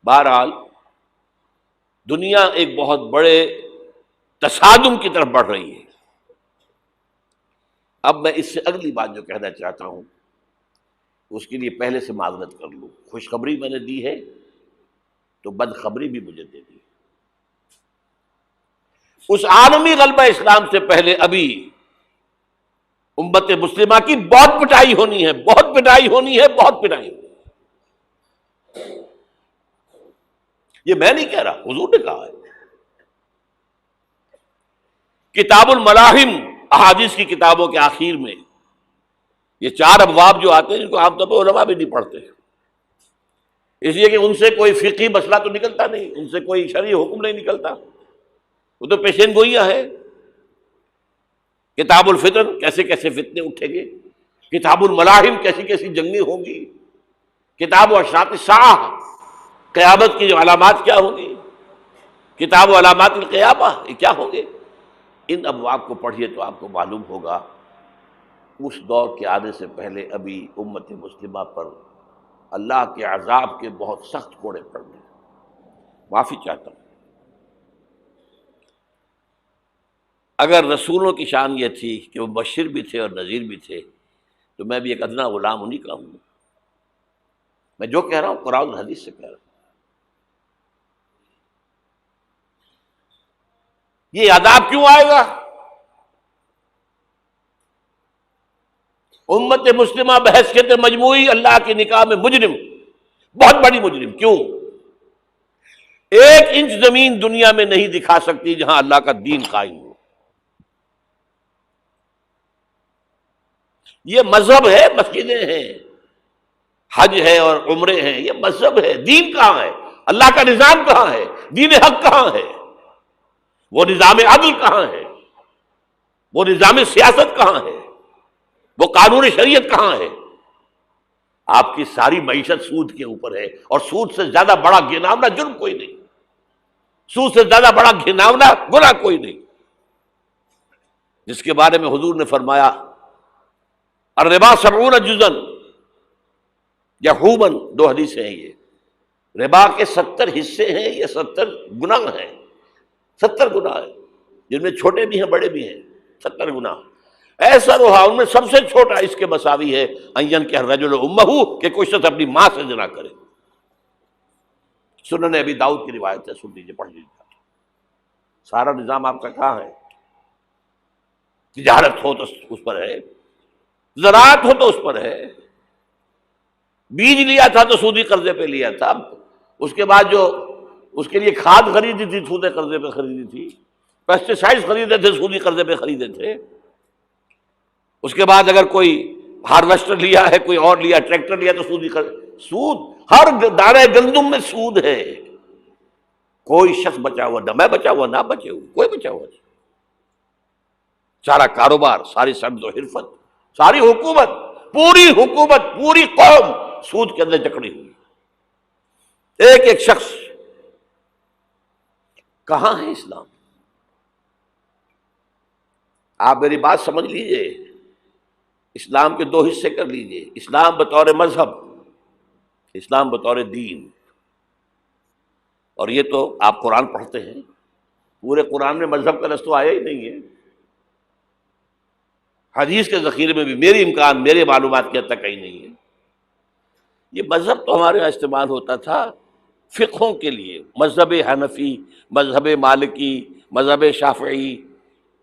بہرحال دنیا ایک بہت بڑے تصادم کی طرف بڑھ رہی ہے۔ اب میں اس سے اگلی بات جو کہنا چاہتا ہوں اس کے لیے پہلے سے معذرت کر لوں، خوشخبری میں نے دی ہے تو بدخبری بھی مجھے دے دی۔ اس عالمی غلبہ اسلام سے پہلے ابھی امت مسلمہ کی بہت پٹائی ہونی ہے، بہت پٹائی ہونی ہے، بہت پٹائی ہونی ہے۔ یہ میں نہیں کہہ رہا، حضور نے کہا ہے۔ کتاب الملاحم احادیث کی کتابوں کے آخر میں یہ 4 ابواب جو آتے ہیں، جن کو عام طور پر علماء بھی نہیں پڑھتے، اس لیے کہ ان سے کوئی فقہی مسئلہ تو نکلتا نہیں، ان سے کوئی شرعی حکم نہیں نکلتا، وہ تو پیشین گوئیاں ہیں۔ کتاب الفتن، کیسے کیسے فتنے اٹھیں گے، کتاب الملاحم، کیسی کیسی جنگیں ہوں گی، کتاب اشراط الساعہ، قیامت کی جو علامات کیا ہوں گی، کتاب علامات القیامہ، یہ کیا ہوں گے۔ ان ابواب کو پڑھیے تو آپ کو معلوم ہوگا اس دور کے آنے سے پہلے ابھی امت مسلمہ پر اللہ کے عذاب کے بہت سخت کوڑے پڑ گئے۔ معافی چاہتا ہوں، اگر رسولوں کی شان یہ تھی کہ وہ مبشر بھی تھے اور نذیر بھی تھے، تو میں بھی ایک ادنا غلام انہیں کا ہوں۔ میں جو کہہ رہا ہوں قرآن اور حدیث سے کہہ رہا ہوں۔ یہ عذاب کیوں آئے گا؟ امت مسلمہ بحیثیت مجموعی اللہ کی نگاہ میں مجرم، بہت بڑی مجرم۔ کیوں؟ 1 انچ زمین دنیا میں نہیں دکھا سکتی جہاں اللہ کا دین قائم ہو۔ یہ مذہب ہے، مسجدیں ہیں، حج ہے اور عمرے ہیں، یہ مذہب ہے۔ دین کہاں ہے؟ اللہ کا نظام کہاں ہے؟ دین حق کہاں ہے؟ وہ نظام عدل کہاں ہے؟ وہ نظام سیاست کہاں ہے؟ وہ قانون شریعت کہاں ہے؟ آپ کی ساری معیشت سود کے اوپر ہے، اور سود سے زیادہ بڑا گھناؤنا جرم کوئی نہیں، سود سے زیادہ بڑا گھناؤنا گناہ کوئی نہیں، جس کے بارے میں حضور نے فرمایا الربا 70 جزءا یحوماً، 2 حدیثیں ہیں یہ، ربا کے 70 حصے ہیں، یہ 70 گناہ ہیں، 70 گناہ ہیں، جن میں چھوٹے بھی ہیں بڑے بھی ہیں، 70 گناہ۔ ایسا روحا ان میں سب سے چھوٹا اس کے مساوی ہے ان کہ الرجل امہ، کہ کوئی شخص اپنی ماں سے زنا کرے۔ سنن ابی داؤد کی روایت ہے، سن لیجیے، پڑھ لیجیے۔ سارا نظام آپ کا کہاں ہے؟ تجارت ہو تو اس پر ہے، زراعت ہو تو اس پر ہے، بیج لیا تھا تو سودی قرضے پہ لیا تھا، اس کے بعد جو اس کے لیے کھاد خریدی تھی سودی قرضے پہ خریدی تھی، پیسٹی سائڈز خریدے تھے سودی قرضے پہ خریدے تھے، اس کے بعد اگر کوئی ہارویسٹر لیا ہے، کوئی اور لیا، ٹریکٹر لیا تو سودی سود، ہر دانے گندم میں سود ہے۔ کوئی شخص بچا ہوا نہ، میں بچا ہوا نہ بچے ہوا، کوئی بچا ہوا نہیں۔ سارا کاروبار، ساری سمت و حرفت، ساری حکومت، پوری حکومت، پوری قوم سود کے اندر جکڑی ہوئی۔ ایک ایک شخص، کہاں ہے اسلام؟ آپ میری بات سمجھ لیجئے، اسلام کے 2 حصے کر لیجئے، اسلام بطور مذہب، اسلام بطور دین۔ اور یہ تو آپ قرآن پڑھتے ہیں، پورے قرآن میں مذہب کا لفظ تو آیا ہی نہیں ہے۔ حدیث کے ذخیرے میں بھی میری امکان، میرے معلومات کی حد تک کہیں نہیں ہے۔ یہ مذہب تو ہمارے یہاں استعمال ہوتا تھا فقہوں کے لیے، مذہب حنفی، مذہب مالکی، مذہب شافعی،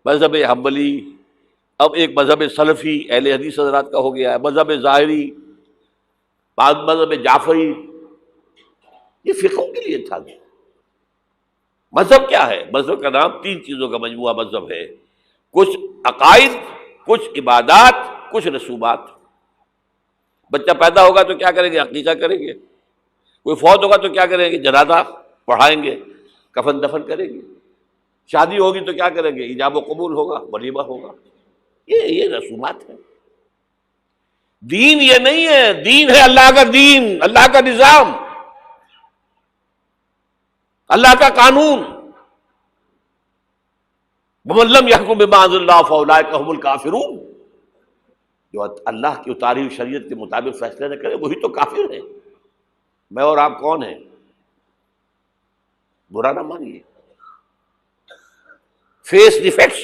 مذہب حنبلی، اب ایک مذہب سلفی اہل حدیث حضرات کا ہو گیا ہے، مذہب ظاہری، بعض مذہب جعفری، یہ فقہوں کے لیے تھا۔ مذہب کیا ہے؟ مذہب کا نام 3 چیزوں کا مجموعہ مذہب ہے، کچھ عقائد، کچھ عبادات، کچھ رسومات۔ بچہ پیدا ہوگا تو کیا کریں گے؟ عقیقہ کریں گے۔ کوئی فوت ہوگا تو کیا کریں گے؟ جنازہ پڑھائیں گے، کفن دفن کریں گے۔ شادی ہوگی تو کیا کریں گے؟ ایجاب و قبول ہوگا، ولیمہ ہوگا۔ یہ رسومات ہیں۔ دین یہ نہیں ہے، دین ہے اللہ کا دین، اللہ کا نظام، اللہ کا قانون۔ وَمَن لَّمْ يَحْكُم بِمَا أَنزَلَ اللَّهُ فَأُولَٰئِكَ هُمُ الْكَافِرُونَ، جو اللہ کی اتاری ہوئی شریعت کے مطابق فیصلے نہ کرے وہی تو کافر ہے۔ میں اور آپ کون ہیں؟ برا نہ مانیے، فیس دی فیکٹس۔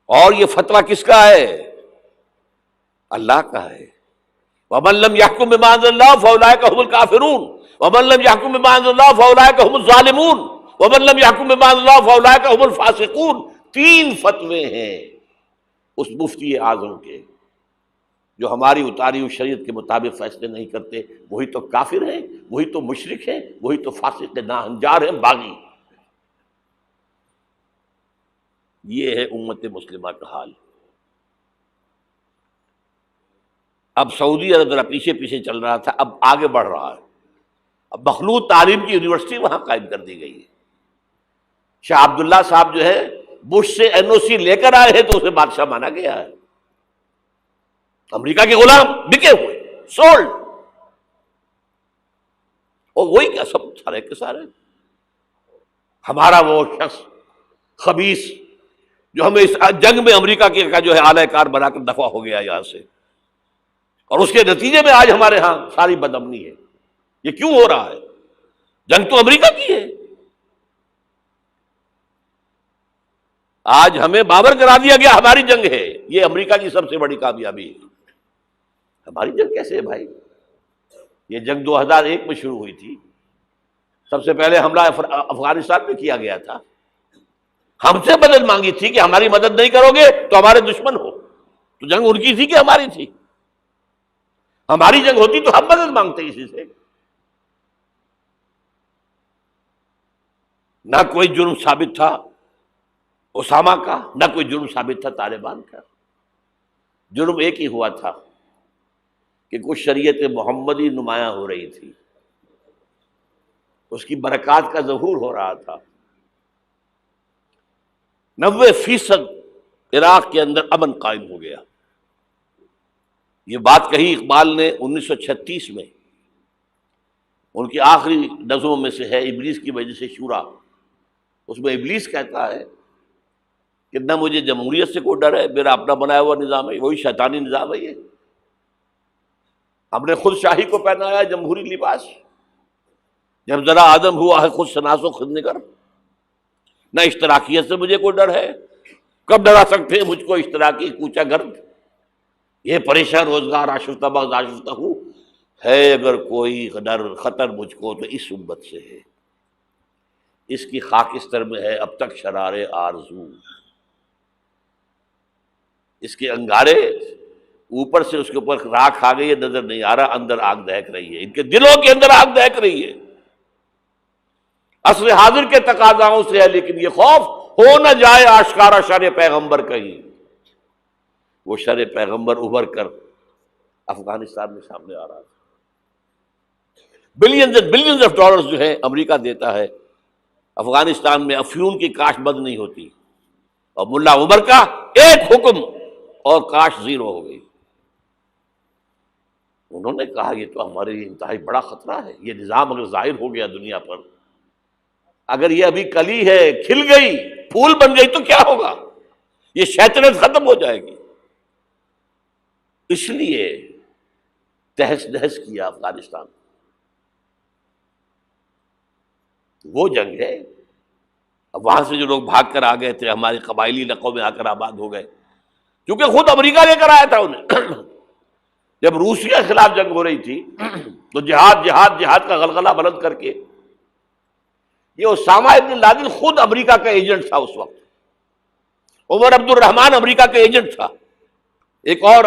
اور یہ فتویٰ کس کا ہے؟ اللہ کا ہے۔ وَمَن لَّمْ يَحْكُم بِمَا أَنزَلَ اللَّهُ فَأُولَٰئِكَ هُمُ الْكَافِرُونَ وَمَن لَّمْ يَحْكُم بِمَا أَنزَلَ اللَّهُ فَأُولَٰئِكَ هُمُ الظَّالِمُونَ وَمَن لَّمْ يَحْكُم بِمَا أَنزَلَ اللَّهُ فَأُولَٰئِكَ هُمُ الْفَاسِقُونَ۔ 3 فتوے ہیں اس مفتی اعظم کے، جو ہماری اتاری ہوئی شریعت کے مطابق فیصلے نہیں کرتے، وہی تو کافر ہیں، وہی تو مشرک ہیں، وہی تو فاسق ناہنجار ہیں، باغی۔ یہ ہے امت مسلمہ کا حال۔ اب سعودی عرب ذرا پیچھے پیچھے چل رہا تھا، اب آگے بڑھ رہا ہے۔ اب مخلوط تعلیم کی یونیورسٹی وہاں قائم کر دی گئی ہے۔ شاہ عبداللہ صاحب جو ہے بش سے این او سی لے کر آئے ہیں تو اسے بادشاہ مانا گیا ہے۔ امریکہ کے غلام بکے ہوئے، سولڈ، اور وہی کیا سب سارے کے سارے ہمارا وہ شخص خبیث جو ہمیں اس جنگ میں امریکہ کا جو ہے اعلی کار بنا کر دفع ہو گیا یہاں سے، اور اس کے نتیجے میں آج ہمارے ہاں ساری بدامنی ہے۔ یہ کیوں ہو رہا ہے؟ جنگ تو امریکہ کی ہے۔ آج ہمیں باور کرا دیا گیا ہماری جنگ ہے، یہ امریکہ کی سب سے بڑی کامیابی ہے۔ ہماری جنگ کیسے ہے بھائی؟ یہ جنگ 2001 میں شروع ہوئی تھی، سب سے پہلے حملہ افغانستان میں کیا گیا تھا، ہم سے مدد مانگی تھی کہ ہماری مدد نہیں کرو گے تو ہمارے دشمن ہو۔ تو جنگ ان کی تھی کہ ہماری تھی؟ ہماری جنگ ہوتی تو ہم مدد مانگتے کسی سے۔ نہ کوئی جرم ثابت تھا اسامہ کا، نہ کوئی جرم ثابت تھا طالبان کا۔ جرم ایک ہی ہوا تھا کہ کچھ شریعت محمدی نمایاں ہو رہی تھی، اس کی برکات کا ظہور ہو رہا تھا۔ 90% عراق کے اندر امن قائم ہو گیا۔ یہ بات کہی اقبال نے 1936 میں، ان کی آخری نظموں میں سے ہے ابلیس کی وجہ سے شورا۔ اس میں ابلیس کہتا ہے کہ نہ مجھے جمہوریت سے کوئی ڈر ہے، میرا اپنا بنایا ہوا نظام ہے، وہی شیطانی نظام ہے۔ یہ ہم نے خود شاہی کو پہنایا جمہوری لباس، جب ذرا آدم ہوا ہے خود شناس و خود نگر۔ نہ اشتراکیت سے مجھے کوئی ڈر ہے، کب ڈرا سکتے ہیں مجھ کو اشتراکی کوچہ گرد؟ یہ پریشان روزگار آشفتہ بغض آشفتہ ہوں ہے، اگر کوئی ڈر خطر مجھ کو تو اس امت سے ہے، اس کی خاکستر میں ہے اب تک شرار آرزو۔ اس کے انگارے اوپر سے اس کے اوپر راکھ آ گئی ہے، نظر نہیں آ رہا، اندر آگ دہک رہی ہے، ان کے دلوں کے اندر آگ دہک رہی ہے۔ عصر حاضر کے تقاضاؤں سے ہے، لیکن یہ خوف ہو نہ جائے آشکارا شر پیغمبر کہیں، وہ شر پیغمبر ابھر کر افغانستان میں سامنے آ رہا ہے۔ Billions and billions of dollars جو ہے امریکہ دیتا ہے، افغانستان میں افیون کی کاشت بند نہیں ہوتی، اور ملا عمر کا ایک حکم اور کاشت زیرو ہو گئی۔ انہوں نے کہا یہ تو ہمارے لیے انتہائی بڑا خطرہ ہے، یہ نظام اگر ظاہر ہو گیا دنیا پر، اگر یہ ابھی کلی ہے، کھل گئی، پھول بن گئی تو کیا ہوگا؟ یہ شیطنت ختم ہو جائے گی۔ اس لیے تہس نہس کیا افغانستان، وہ جنگ ہے۔ اب وہاں سے جو لوگ بھاگ کر آ گئے تھے، ہمارے قبائلی علاقوں میں آ کر آباد ہو گئے، کیونکہ خود امریکہ لے کر آیا تھا انہیں۔ جب روسیہ کے خلاف جنگ ہو رہی تھی تو جہاد جہاد جہاد کا غلغلہ بلند کر کے، یہ اسامہ ابن لادن خود امریکہ کا ایجنٹ تھا اس وقت، عمر عبد الرحمان امریکہ کا ایجنٹ تھا، ایک اور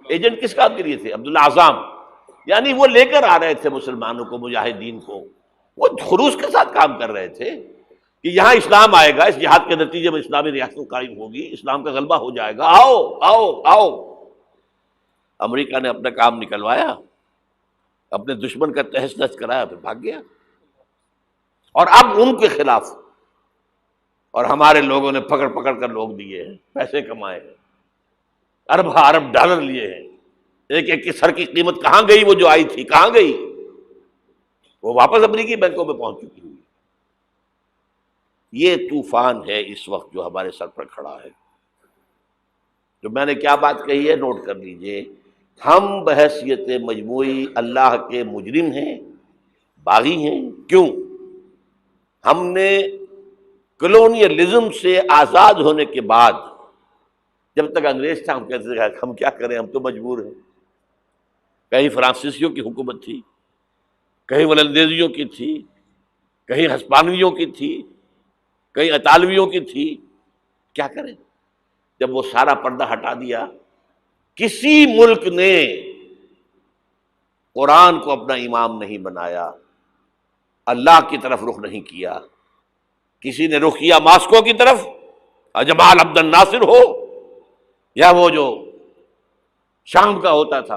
ایجنٹ کس کام کے لیے تھے؟ عبداللہ اعظم، یعنی وہ لے کر آ رہے تھے مسلمانوں کو، مجاہدین کو، وہ خلوص کے ساتھ کام کر رہے تھے کہ یہاں اسلام آئے گا، اس جہاد کے نتیجے میں اسلامی ریاست قائم ہوگی، اسلام کا غلبہ ہو جائے گا، آؤ آؤ آؤ۔ امریکہ نے اپنا کام نکلوایا، اپنے دشمن کا تہس نہس کرایا، پھر بھاگ گیا، اور اب ان کے خلاف، اور ہمارے لوگوں نے پکڑ پکڑ کر لوگ دیے ہیں، پیسے کمائے ہیں، ارب ارب ڈالر لیے ہیں، ایک ایک کی سر کی قیمت کہاں گئی؟ وہ جو آئی تھی کہاں گئی؟ وہ واپس امریکی بینکوں میں پہنچ چکی ہوئی۔ یہ طوفان ہے اس وقت جو ہمارے سر پر کھڑا ہے۔ جو میں نے کیا بات کہی ہے نوٹ کر لیجئے، ہم بحیثیت مجموعی اللہ کے مجرم ہیں، باغی ہیں۔ کیوں؟ ہم نے کلونیلزم سے آزاد ہونے کے بعد، جب تک انگریز تھا ہم کہتے تھے ہم کیا کریں، ہم تو مجبور ہیں۔ کہیں فرانسیسیوں کی حکومت تھی، کہیں ولندیزیوں کی تھی، کہیں ہسپانویوں کی تھی، کہیں اطالویوں کی تھی، کیا کریں؟ جب وہ سارا پردہ ہٹا دیا، کسی ملک نے قرآن کو اپنا امام نہیں بنایا، اللہ کی طرف رخ نہیں کیا، کسی نے رخ کیا ماسکو کی طرف، جمال عبد الناصر ہو یا وہ جو شام کا ہوتا تھا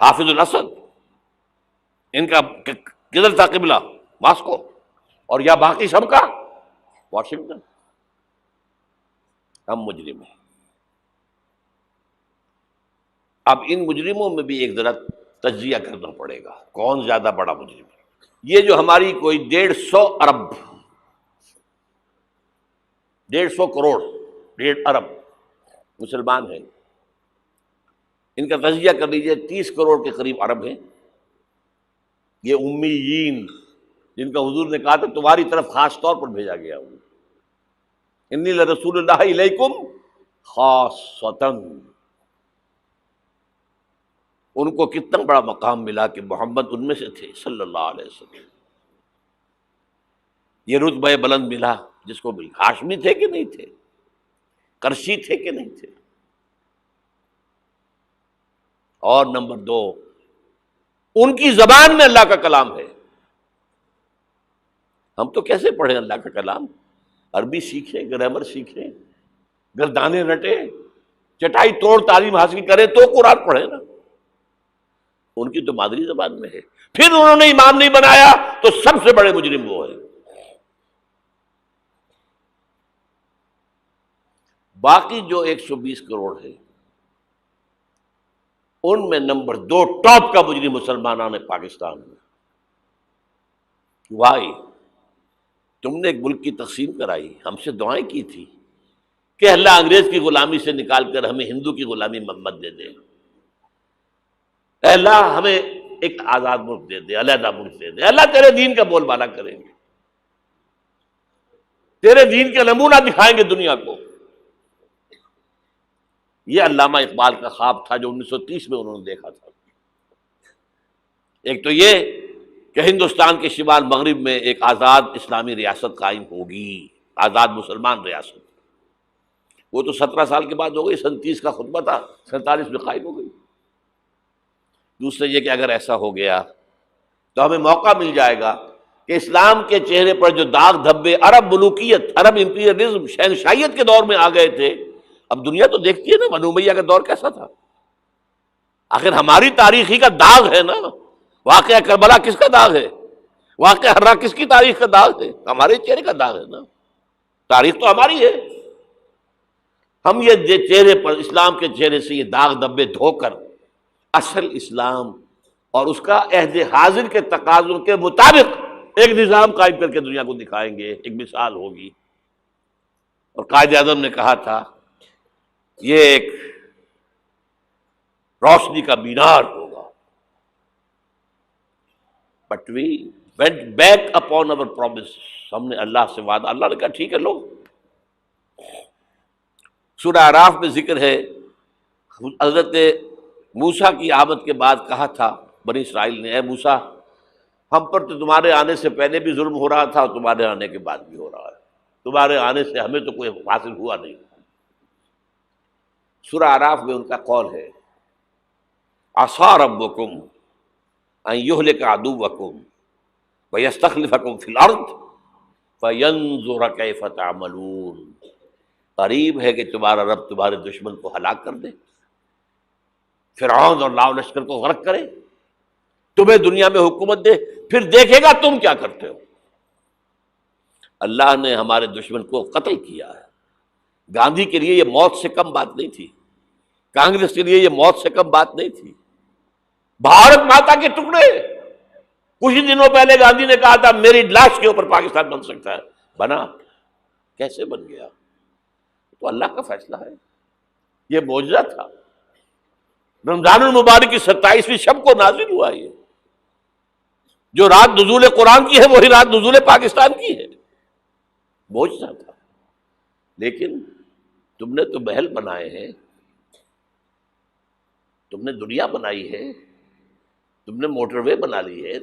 حافظ الاسد، ان کا کدھر تھا قبلہ؟ ماسکو، اور یا باقی سب کا واشنگٹن۔ ہم مجرم ہیں۔ اب ان مجرموں میں بھی ایک ذرا تجزیہ کرنا پڑے گا، کون زیادہ بڑا مجرم ہے۔ یہ جو ہماری کوئی 150 ارب 150 کروڑ 1.5 ارب مسلمان ہیں، ان کا تجزیہ کر لیجئے، 30 کروڑ کے قریب عرب ہیں، یہ امیین جن کا حضور نے کہا تھا تمہاری طرف خاص طور پر بھیجا گیا ہوں، انی لرسول اللہ الیکم خاصۃً۔ ان کو کتنا بڑا مقام ملا کہ محمد ان میں سے تھے صلی اللہ علیہ وسلم، یہ رتبہ بلند ملا جس کو بھی۔ ہاشمی تھے کہ نہیں تھے؟ قرشی تھے کہ نہیں تھے؟ اور نمبر 2، ان کی زبان میں اللہ کا کلام ہے۔ ہم تو کیسے پڑھیں اللہ کا کلام؟ عربی سیکھیں، گرامر سیکھیں، گردانے رٹیں، چٹائی توڑ تعلیم حاصل کریں تو قرآن پڑھیں نا۔ ان کی تو مادری زبان میں ہے، پھر انہوں نے امام نہیں بنایا تو سب سے بڑے مجرم وہ ہیں۔ باقی جو 120 کروڑ ہے ان میں نمبر 2 ٹاپ کا مجرم مسلمانوں نے پاکستان میں۔ وائی تم نے ایک ملک کی تقسیم کرائی، ہم سے دعائیں کی تھی کہ اللہ انگریز کی غلامی سے نکال کر ہمیں ہندو کی غلامی مت دے دے، اے اللہ ہمیں ایک آزاد ملک دے دے، علیحدہ ملک دے دے، اللہ تیرے دین کا بول بالا کریں گے، تیرے دین کا نمونہ دکھائیں گے دنیا کو۔ یہ علامہ اقبال کا خواب تھا جو 1930 میں انہوں نے دیکھا تھا۔ ایک تو یہ کہ ہندوستان کے شمال مغرب میں ایک آزاد اسلامی ریاست قائم ہوگی، آزاد مسلمان ریاست۔ وہ تو 17 سال کے بعد ہو گئی، 37 کا خطبہ تھا، 47 میں قائم ہو گئی۔ دوسرے یہ کہ اگر ایسا ہو گیا تو ہمیں موقع مل جائے گا کہ اسلام کے چہرے پر جو داغ دھبے عرب ملوکیت، عرب امپیریلزم، شہنشاہیت کے دور میں آ گئے تھے، اب دنیا تو دیکھتی ہے نا بنو امیہ کا دور کیسا تھا۔ آخر ہماری تاریخ ہی کا داغ ہے نا، واقعہ کربلا کس کا داغ ہے؟ واقعہ ہررا کس کی تاریخ کا داغ ہے؟ ہمارے چہرے کا داغ ہے نا، تاریخ تو ہماری ہے۔ ہم یہ چہرے پر، اسلام کے چہرے سے یہ داغ دھبے دھو کر اصل اسلام اور اس کا عہد حاضر کے تقاضوں کے مطابق ایک نظام قائم کر کے دنیا کو دکھائیں گے، ایک مثال ہوگی۔ اور قائد اعظم نے کہا تھا یہ ایک روشنی کا مینار ہوگا۔ But we went back upon our promise، ہم نے اللہ سے وعدہ، اللہ نے کہا ٹھیک ہے لو۔ سورہ اعراف میں ذکر ہے حضرت موسیٰ کی آمد کے بعد کہا تھا بنی اسرائیل نے، اے موسیٰ ہم پر تو تمہارے آنے سے پہلے بھی ظلم ہو رہا تھا اور تمہارے آنے کے بعد بھی ہو رہا ہے، تمہارے آنے سے ہمیں تو کوئی حاصل ہوا نہیں۔ سورہ اعراف میں ان کا قول ہے عصا ربکم ان یہلک عدوکم ویستخلفکم فی الارض فینظر کیف تعملون۔ قریب ہے کہ تمہارا رب تمہارے دشمن کو ہلاک کر دے، فرعون اور لاؤ لشکر کو غرق کرے، تمہیں دنیا میں حکومت دے، پھر دیکھے گا تم کیا کرتے ہو۔ اللہ نے ہمارے دشمن کو قتل کیا ہے۔ گاندھی کے لیے یہ موت سے کم بات نہیں تھی، کانگریس کے لیے یہ موت سے کم بات نہیں تھی۔ بھارت ماتا کے ٹکڑے، کچھ ہی دنوں پہلے گاندھی نے کہا تھا میری لاش کے اوپر پاکستان بن سکتا ہے، بنا؟ کیسے بن گیا؟ تو اللہ کا فیصلہ ہے، یہ معجزہ تھا۔ رمضان المبارک کی 27ویں شب کو نازل ہوا یہ، جو رات نزول قرآن کی ہے وہی رات نزول پاکستان کی ہے، معجزہ تھا۔ لیکن تم نے تو محل بنائے ہیں، تم نے دنیا بنائی ہے، تم نے موٹر وے بنا لی ہے،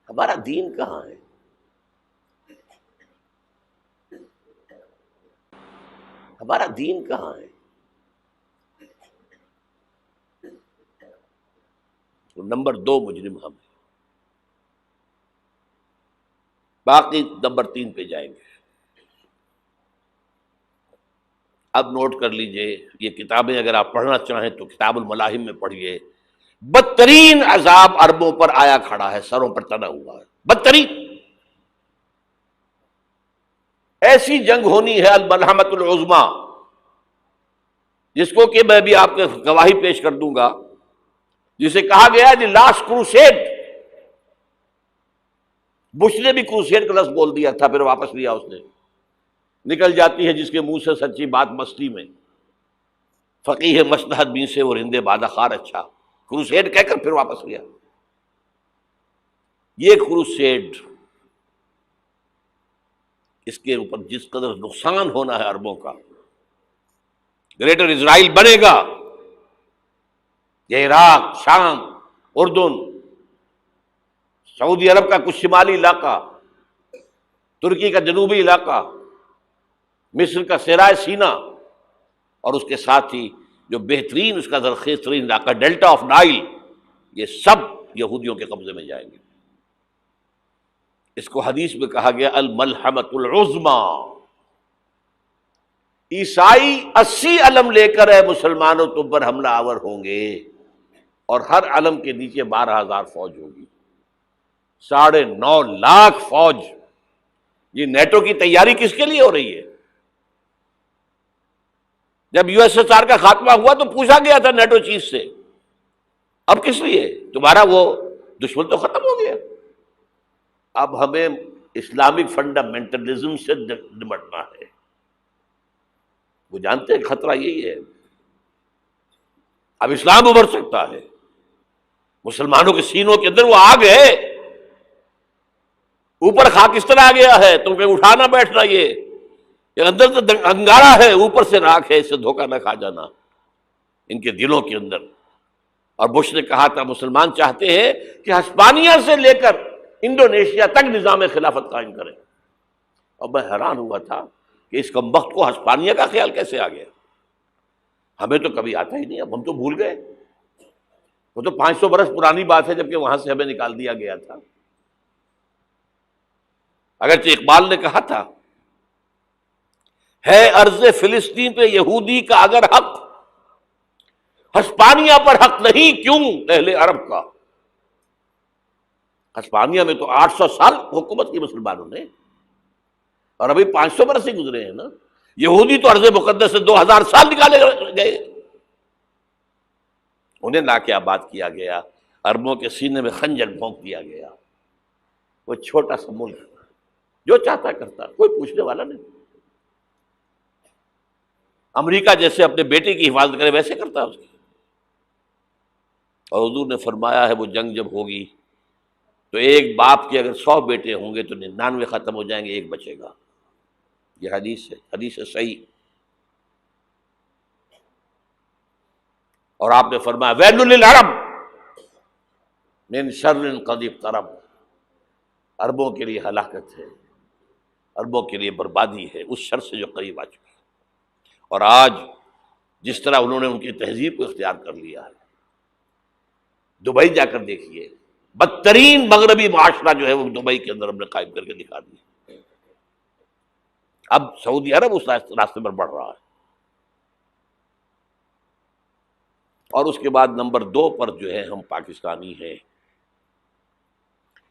ہمارا دین کہاں ہے؟ ہمارا دین کہاں ہے؟ نمبر 2 مجرم ہم ہیں، باقی نمبر 3 پہ جائیں گے۔ اب نوٹ کر لیجئے، یہ کتابیں اگر آپ پڑھنا چاہیں تو کتاب الملاحم میں پڑھیے، بدترین عذاب عربوں پر آیا کھڑا ہے، سروں پر تنا ہوا ہے، بدترین ایسی جنگ ہونی ہے الملحمۃ العظما، جس کو کہ میں بھی آپ کے گواہی پیش کر دوں گا، جسے کہا گیا ہے دی لاسٹ کروسیڈ۔ بش نے بھی کروسیڈ کا لفظ بول دیا تھا، پھر واپس لیا اس نے۔ نکل جاتی ہے جس کے منہ سے سچی بات مستی میں، فقیہ مصلحت بین سے وہ رندے بادہ خار اچھا، کروسیڈ کہہ کر پھر واپس لیا۔ یہ کروسیڈ، اس کے اوپر جس قدر نقصان ہونا ہے عربوں کا، گریٹر اسرائیل بنے گا، یہ عراق، شام، اردن، سعودی عرب کا کچھ شمالی علاقہ، ترکی کا جنوبی علاقہ، مصر کا صحرائے سینا، اور اس کے ساتھ ہی جو بہترین اس کا زرخیز ترین علاقہ ڈیلٹا آف نائل، یہ سب یہودیوں کے قبضے میں جائیں گے۔ اس کو حدیث میں کہا گیا الملحمۃ العظما۔ عیسائی 80 علم لے کر اے مسلمانوں تم پر حملہ آور ہوں گے، اور ہر علم کے نیچے 12,000 فوج ہوگی، 9.5 لاکھ فوج۔ یہ نیٹو کی تیاری کس کے لیے ہو رہی ہے؟ جب یو ایس ایس آر کا خاتمہ ہوا تو پوچھا گیا تھا نیٹو چیف سے، اب کس لیے؟ تمہارا وہ دشمن تو ختم ہو گیا، اب ہمیں اسلامک فنڈامنٹلزم سے نمٹنا ہے۔ وہ جانتے ہیں خطرہ یہی ہے، اب اسلام ابھر سکتا ہے، مسلمانوں کے سینوں کے اندر وہ آگ ہے، اوپر خاکستر آ گیا ہے، تم کہیں اٹھانا بیٹھنا، یہ اندر تو انگارہ ہے، اوپر سے راکھ ہے، اس سے دھوکہ نہ کھا جانا ان کے دلوں کے اندر۔ اور بش نے کہا تھا مسلمان چاہتے ہیں کہ ہسپانیہ سے لے کر انڈونیشیا تک نظام خلافت قائم کریں، اور میں حیران ہوا تھا کہ اس کمبخت کو ہسپانیہ کا خیال کیسے آ گیا؟ ہمیں تو کبھی آتا ہی نہیں، اب ہم تو بھول گئے، وہ تو 500 برس پرانی بات ہے جبکہ وہاں سے ہمیں نکال دیا گیا تھا۔ اگرچہ اقبال نے کہا تھا ہے ارض فلسطین پہ یہودی کا اگر حق، ہسپانیہ پر حق نہیں کیوں اہل عرب کا؟ ہسپانیہ میں تو 800 سال حکومت کی مسلمانوں نے، اور ابھی 500 برس ہی گزرے ہیں نا۔ یہودی تو ارض مقدس سے 2000 سال نکالے گئے، انہیں لا کے آباد کیا گیا، عربوں کے سینے میں خنجر بھونک دیا گیا۔ وہ چھوٹا سا ملک جو چاہتا کرتا، کوئی پوچھنے والا نہیں۔ امریکہ جیسے اپنے بیٹے کی حفاظت کرے ویسے کرتا اس کی۔ اور حضور نے فرمایا ہے وہ جنگ جب ہوگی تو ایک باپ کے اگر 100 بیٹے ہوں گے تو 99 ختم ہو جائیں گے، ایک بچے گا۔ یہ حدیث ہے، حدیث ہے صحیح۔ اور آپ نے فرمایا ویل للعرب من شر قد اقترب، عربوں کے لیے ہلاکت ہے، عربوں کے لیے بربادی ہے اس شر سے جو قریب آ چکا ہے۔ اور آج جس طرح انہوں نے ان کی تہذیب کو اختیار کر لیا ہے، دبئی جا کر دیکھیے، بدترین مغربی معاشرہ جو ہے وہ دبئی کے اندر ہم نے قائم کر کے دکھا دیا۔ اب سعودی عرب اس راستے پر بڑھ رہا ہے۔ اور اس کے بعد نمبر 2 پر جو ہے ہم پاکستانی ہیں،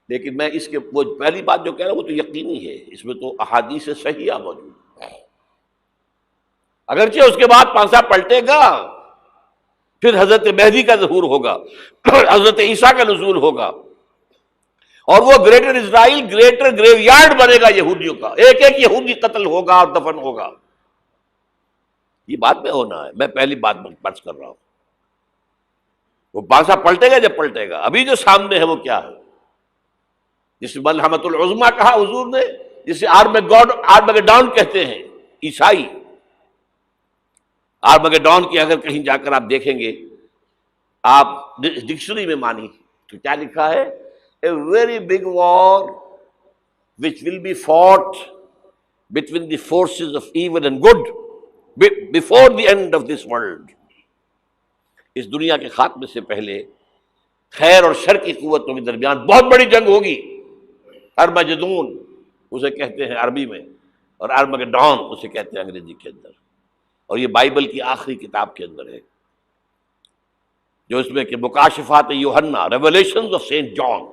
لیکن میں اس کے وہ پہلی بات جو کہہ رہا ہوں وہ تو یقینی ہے، اس میں تو احادیث صحیحہ موجود ہے۔ اگرچہ اس کے بعد پانسا پلٹے گا، پھر حضرت مہدی کا ظہور ہوگا، حضرت عیسیٰ کا نزول ہوگا، اور وہ گریٹر اسرائیل گریٹر گریو یارڈ بنے گا یہودیوں کا، ایک ایک یہودی قتل ہوگا اور دفن ہوگا۔ یہ بات میں ہونا ہے، میں پہلی بات بچ کر رہا ہوں۔ وہ پانسا پلٹے گا جب پلٹے گا، ابھی جو سامنے ہے وہ کیا ہے؟ جس ملحمۃ العظما کہا حضور نے، جسے آرمگیڈون کہتے ہیں عیسائی۔ آرمگیڈون کی اگر کہیں جا کر آپ دیکھیں گے، آپ ڈکشنری میں مانی تو کیا لکھا ہے؟ A very big war which will be fought between the forces of evil and good before the end of this world۔ اس دنیا کے خاتمے سے پہلے خیر اور شر کی قوتوں کے درمیان بہت بڑی جنگ ہوگی۔ ارمجدون اسے کہتے ہیں عربی میں، اور آرمگیڈون اسے کہتے ہیں انگریزی کے اندر۔ اور یہ بائبل کی آخری کتاب کے اندر ہے، جو اس میں کہ مکاشفات یوحنا، ریولیشنز آف سینٹ جان.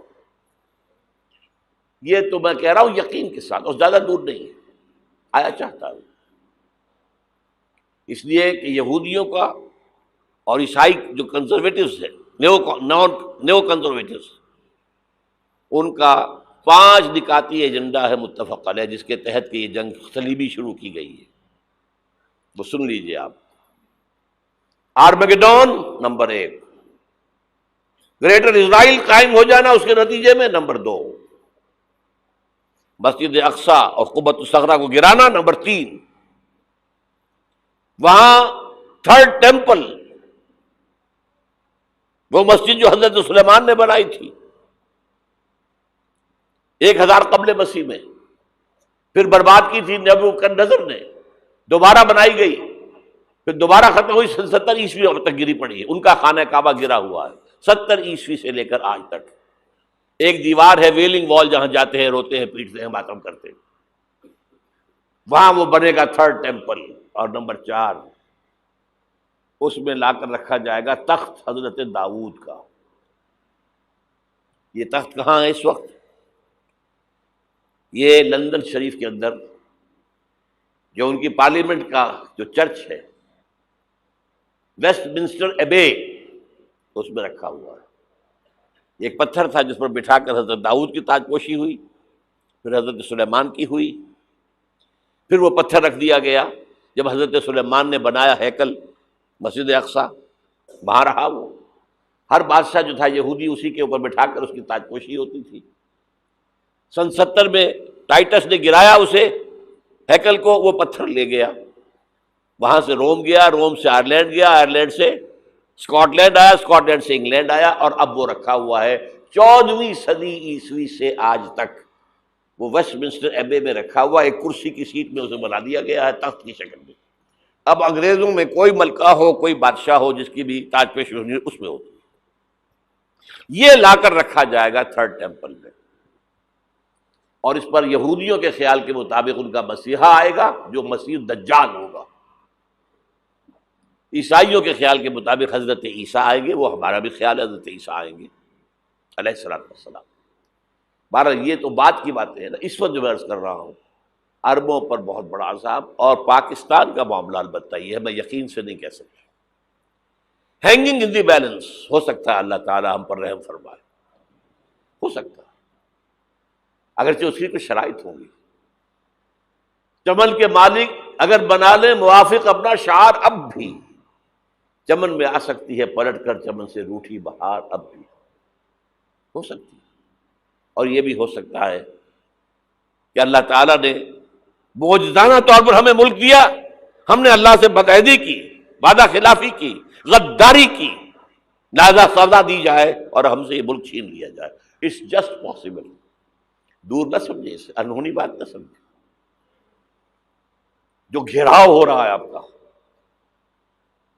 یہ تو میں کہہ رہا ہوں یقین کے ساتھ، اور زیادہ دور نہیں ہے، آیا چاہتا ہوں. اس لیے کہ یہودیوں کا اور عیسائی جو کنزرویٹوز ہیں، نیو کنزرویٹوز، ان کا 5 نکاتی ایجنڈا ہے متفق علیہ، جس کے تحت کہ یہ جنگ صلیبی شروع کی گئی ہے. وہ سن لیجئے آپ. آرمیگیڈون نمبر 1، گریٹر اسرائیل قائم ہو جانا اس کے نتیجے میں نمبر 2، مسجد اقصی اور قبۃ الصغریٰ کو گرانا نمبر 3، وہاں تھرڈ ٹیمپل، وہ مسجد جو حضرت سلیمان نے بنائی تھی 1000 قبل مسیح میں، پھر برباد کی تھی نبوکدنضر نے، دوبارہ بنائی گئی، پھر دوبارہ ختم ہوئی 70 عیسوی تک گری پڑی ہے. ان کا خانہ کعبہ گرا ہوا ہے 70 عیسوی سے لے کر آج تک. ایک دیوار ہے ویلنگ وال، جہاں جاتے ہیں، روتے ہیں، پیٹتے ہیں، ماتم کرتے ہیں، وہاں وہ بنے گا تھرڈ ٹیمپل. اور نمبر 4، اس میں لا کر رکھا جائے گا تخت حضرت داؤد کا. یہ تخت کہاں ہے اس وقت؟ یہ لندن شریف کے اندر، جو ان کی پارلیمنٹ کا جو چرچ ہے، ویسٹ منسٹر ایبے، اس میں رکھا ہوا ہے. ایک پتھر تھا جس پر بٹھا کر حضرت داؤد کی تاج پوشی ہوئی، پھر حضرت سلیمان کی ہوئی، پھر وہ پتھر رکھ دیا گیا جب حضرت سلیمان نے بنایا ہیکل مسجد اقصی، وہاں رہا وہ. ہر بادشاہ جو تھا یہودی اسی کے اوپر بٹھا کر اس کی تاج پوشی ہوتی تھی. سن 70 میں ٹائٹس نے گرایا اسے، ہیکل کو، وہ پتھر لے گیا، وہاں سے روم گیا، روم سے آئرلینڈ گیا، آئرلینڈ سے اسکاٹ لینڈ آیا، اسکاٹ لینڈ سے انگلینڈ آیا، اور اب وہ رکھا ہوا ہے 14ویں صدی عیسوی سے آج تک. وہ ویسٹ منسٹر ایبے میں رکھا ہوا، ایک کرسی کی سیٹ میں اسے بنا دیا گیا ہے تخت کی شکل میں. اب انگریزوں میں کوئی ملکہ ہو، کوئی بادشاہ ہو، جس کی بھی تاج پوشی ہونی اس میں ہوتی. یہ لا کر رکھا جائے گا تھرڈ ٹیمپل میں، اور اس پر یہودیوں کے خیال کے مطابق ان کا مسیحا آئے گا جو مسیح دجال ہوگا. عیسائیوں کے خیال کے مطابق حضرت عیسیٰ آئیں گے، وہ ہمارا بھی خیال ہے حضرت عیسیٰ آئیں گے علیہ الصلوۃ والسلام. بہرحال یہ تو بات کی باتیں ہیں نا. اس وقت جو میں عرض کر رہا ہوں، عربوں پر بہت بڑا عذاب، اور پاکستان کا معاملہ البتہ یہ ہے، میں یقین سے نہیں کہہ سکتا. ہینگنگ ان دی بیلنس، ہو سکتا ہے اللہ تعالیٰ ہم پر رحم فرمائے، ہو سکتا ہے، اگرچہ اس کی کچھ شرائط ہوں گی. چمن کے مالک اگر بنا لیں موافق اپنا شعار، اب بھی چمن میں آ سکتی ہے پلٹ کر چمن سے روٹھی بہار، اب بھی ہو سکتی ہے. اور یہ بھی ہو سکتا ہے کہ اللہ تعالیٰ نے معجزانہ طور پر ہمیں ملک دیا، ہم نے اللہ سے بدعہدی کی، وعدہ خلافی کی، غداری کی، لہذا سزا دی جائے اور ہم سے یہ ملک چھین لیا جائے. It's just possible. دور نہ سمجھے اسے، انہونی بات نہ سمجھے. جو گھیراؤ ہو رہا ہے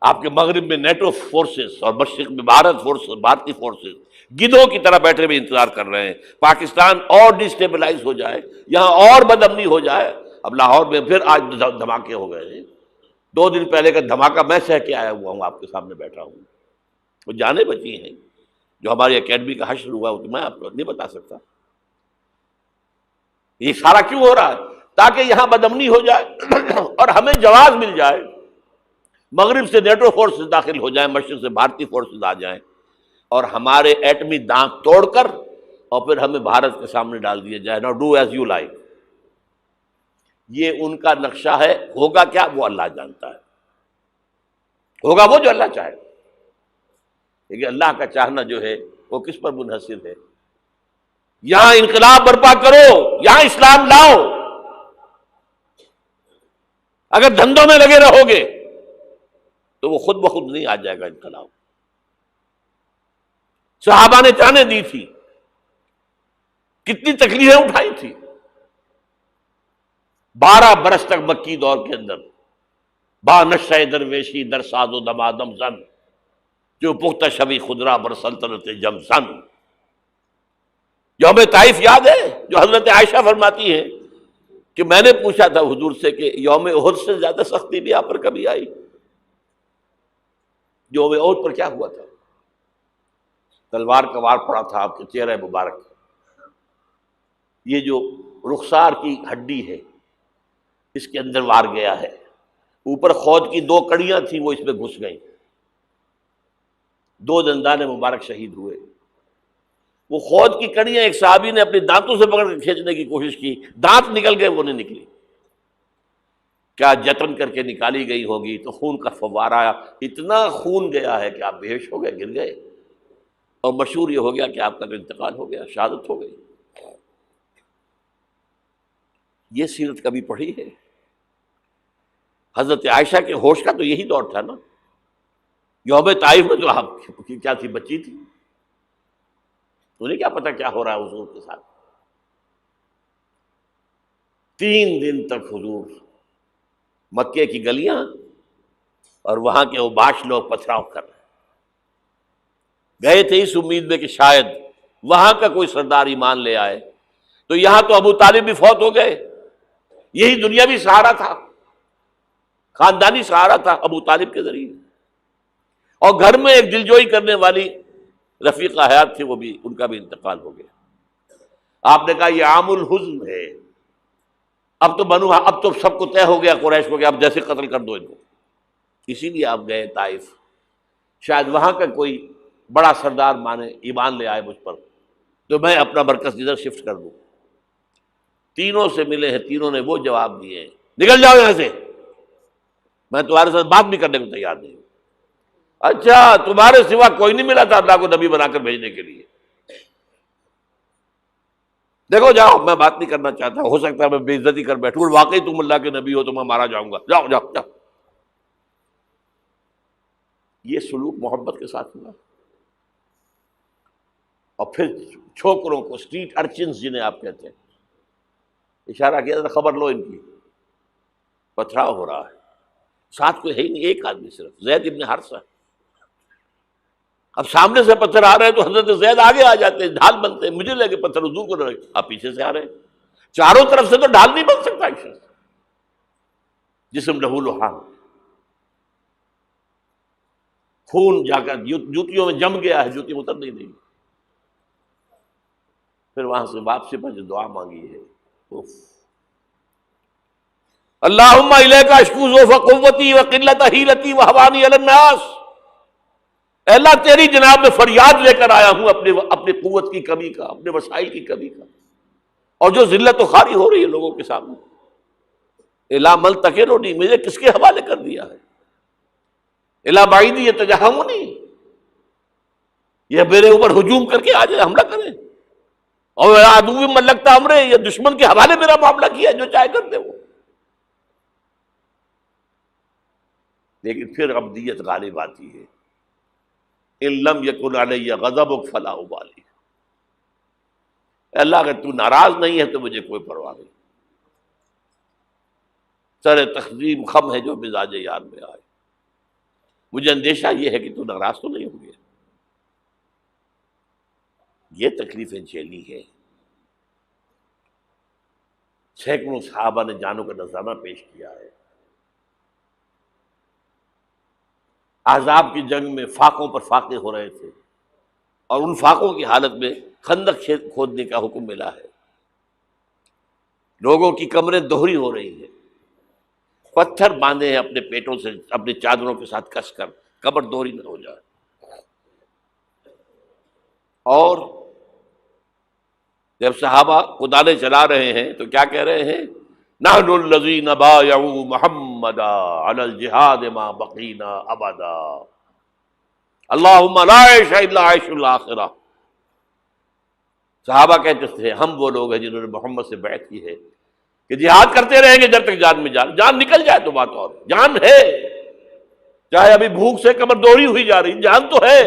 آپ کے مغرب میں نیٹو فورسز اور مشرق میں بھارتی فورسز گدھوں کی طرح بیٹھے ہوئے انتظار کر رہے ہیں پاکستان اور ڈسٹیبلائز ہو جائے، یہاں اور بدامنی ہو جائے. اب لاہور میں پھر آج دھماکے ہو گئے ہیں. 2 دن پہلے کا دھماکہ میں سہ کے آیا ہوا ہوں، آپ کے سامنے بیٹھا ہوں. وہ جانیں بچی ہیں جو ہماری اکیڈمی کا حشر ہوا، وہ تو میں آپ کو نہیں بتا سکتا. یہ سارا کیوں ہو رہا ہے؟ تاکہ یہاں بدامنی ہو جائے اور ہمیں جواز مل جائے. مغرب سے نیٹو فورسز داخل ہو جائیں، مشرق سے بھارتی فورسز آ جائیں، اور ہمارے ایٹمی دانت توڑ کر اور پھر ہمیں بھارت کے سامنے ڈال دیا جائے. Now do as you like. یہ ان کا نقشہ ہے. ہوگا کیا وہ اللہ جانتا ہے، ہوگا وہ جو اللہ چاہے. لیکن اللہ کا چاہنا جو ہے وہ کس پر منحصر ہے؟ یہاں انقلاب برپا کرو، یہاں اسلام لاؤ. اگر دھندوں میں لگے رہو گے تو وہ خود بخود نہیں آ جائے گا انقلاب. صحابہ نے جانیں دی تھی، کتنی تکلیفیں اٹھائی تھی. 12 برس تک مکی دور کے اندر با نشہ درویشی در ساز و دمادم زن، جو پختہ شبی خدرا بر سلطنت جم زن. یوم طائف یاد ہے جو حضرت عائشہ فرماتی ہے کہ میں نے پوچھا تھا حضور سے کہ یوم احد سے زیادہ سختی بھی آپ پر کبھی آئی؟ یوم احد پر کیا ہوا تھا؟ تلوار کا وار پڑا تھا آپ کے چہرہ مبارک، یہ جو رخسار کی ہڈی ہے اس کے اندر وار گیا ہے، اوپر خود کی 2 کڑیاں تھیں وہ اس میں گھس گئیں، 2 دندان مبارک شہید ہوئے۔ وہ خود کی کڑیاں ایک صحابی نے اپنے دانتوں سے پکڑ کے کھینچنے کی کوشش کی، دانت نکل گئے، وہ نہیں نکلی، کیا جتن کر کے نکالی گئی ہوگی تو خون کا فوارہ آیا، اتنا خون گیا ہے کہ آپ بے ہوش ہو گئے، گر گئے، اور مشہور یہ ہو گیا کہ آپ کا تو انتقال ہو گیا، شہادت ہو گئی۔ یہ سیرت کبھی پڑھی ہے؟ حضرت عائشہ کے ہوش کا تو یہی دور تھا نا، یوم طائف میں تو آپ کی کیا تھی، بچی تھی، انہیں کیا پتا کیا ہو رہا ہے حضور کے ساتھ۔ 3 دن تک حضور مکے کی گلیاں اور وہاں کے اوباش لوگ پتھراؤ کر رہے گئے تھے اس امید میں کہ شاید وہاں کا کوئی سردار ایمان لے آئے، تو یہاں تو ابو طالب بھی فوت ہو گئے، یہی دنیاوی سہارا تھا، خاندانی سہارا تھا ابو طالب کے ذریعے، اور گھر میں ایک دلجوئی کرنے والی رفیقہ حیات تھی، وہ بھی، ان کا بھی انتقال ہو گیا۔ آپ نے کہا یہ عام الحزن ہے، اب تو سب کو طے ہو گیا قریش کو کہ اب جیسے قتل کر دو ان کو، اسی لیے آپ گئے طائف، شاید وہاں کا کوئی بڑا سردار مانے ایمان لے آئے مجھ پر تو میں اپنا مرکز ادھر شفٹ کر دوں۔ تینوں سے ملے ہیں، تینوں نے وہ جواب دیے ہیں، نکل جاؤ یہاں سے، میں تمہارے ساتھ بات بھی کرنے کو تیار نہیں ہوں۔ اچھا، تمہارے سوا کوئی نہیں ملا تھا اللہ کو نبی بنا کر بھیجنے کے لیے؟ دیکھو جاؤ، میں بات نہیں کرنا چاہتا، ہو سکتا ہے میں بے عزتی کر بیٹھوں، اور واقعی تم اللہ کے نبی ہو تو میں مارا جاؤں گا، جاؤ جاؤ جاؤ۔ یہ سلوک محبت کے ساتھ ہوا، اور پھر چھوکروں کو، اسٹریٹ ارچنز جنہیں آپ کہتے ہیں، اشارہ کیا تھا، خبر لو ان کی، پتھراؤ ہو رہا ہے، ساتھ کوئی ہے ہی نہیں، ایک آدمی صرف، زید ابن حارثہ۔ اب سامنے سے پتھر آ رہے ہیں تو حضرت زید آگے آ جاتے ہیں، ڈھال بنتے ہیں، مجھے لگے پتھر حضور کو لگے، آپ پیچھے سے آ رہے ہیں، چاروں طرف سے تو ڈھال نہیں بن سکتا ایک شخص، جسم لہو لہان، خون جا کر جوتیوں میں جم گیا ہے، جوتی اتر نہیں رہی۔ پھر وہاں سے واپسی پر جو دعا مانگی ہے، اللہم الیک اشکو ضعف قوتی وقلت حیلتی وہوانی علی الناس، اے اللہ تیری جناب میں فریاد لے کر آیا ہوں اپنی قوت کی کمی کا، اپنے وسائل کی کمی کا، اور جو ذلت و خواری ہو رہی ہے لوگوں کے سامنے، الا ملتقننی، مجھے کس کے حوالے کر دیا ہے، الا بعیدی یتجہمنی، یہ میرے اوپر ہجوم کر کے آ جائے، حملہ کرے، اور عدو من لگتا امرے، یہ دشمن کے حوالے میرا معاملہ کیا، جو چاہے کر دے وہ۔ لیکن پھر عبدیت غالب آتی ہے، ان لم یکن علی غضبک فلا ابالی، اے اللہ اگر تو ناراض نہیں ہے تو مجھے کوئی پرواہ نہیں، سر تقسیم خم ہے جو مزاج یار میں آئے، مجھے اندیشہ یہ ہے کہ تو ناراض تو نہیں ہو گیا۔ یہ تکلیفیں جھیلی ہے، سینکڑوں صحابہ نے جانوں کا نذرانہ پیش کیا ہے، احزاب کی جنگ میں فاقوں پر فاقے ہو رہے تھے، اور ان فاقوں کی حالت میں خندق کھودنے کا حکم ملا ہے، لوگوں کی کمریں دوہری ہو رہی ہیں، پتھر باندھے ہیں اپنے پیٹوں سے، اپنے چادروں کے ساتھ کس کر کمر دوہری نہ ہو جائے، اور جب صحابہ کدالیں چلا رہے ہیں تو کیا کہہ رہے ہیں، نحن الذین بایعوا محمدا علی الجہاد ما بقینا ابدا، اللہم لا عیش الا عیش الاخرہ۔ صحابہ کہتے تھے ہم وہ لوگ ہیں جنہوں نے محمد سے بیعت کی ہے کہ جہاد کرتے رہیں گے جب تک جان میں جان نکل جائے تو بات، اور جان ہے، چاہے ابھی بھوک سے کمر دوہری ہوئی جا رہی، جان تو ہے۔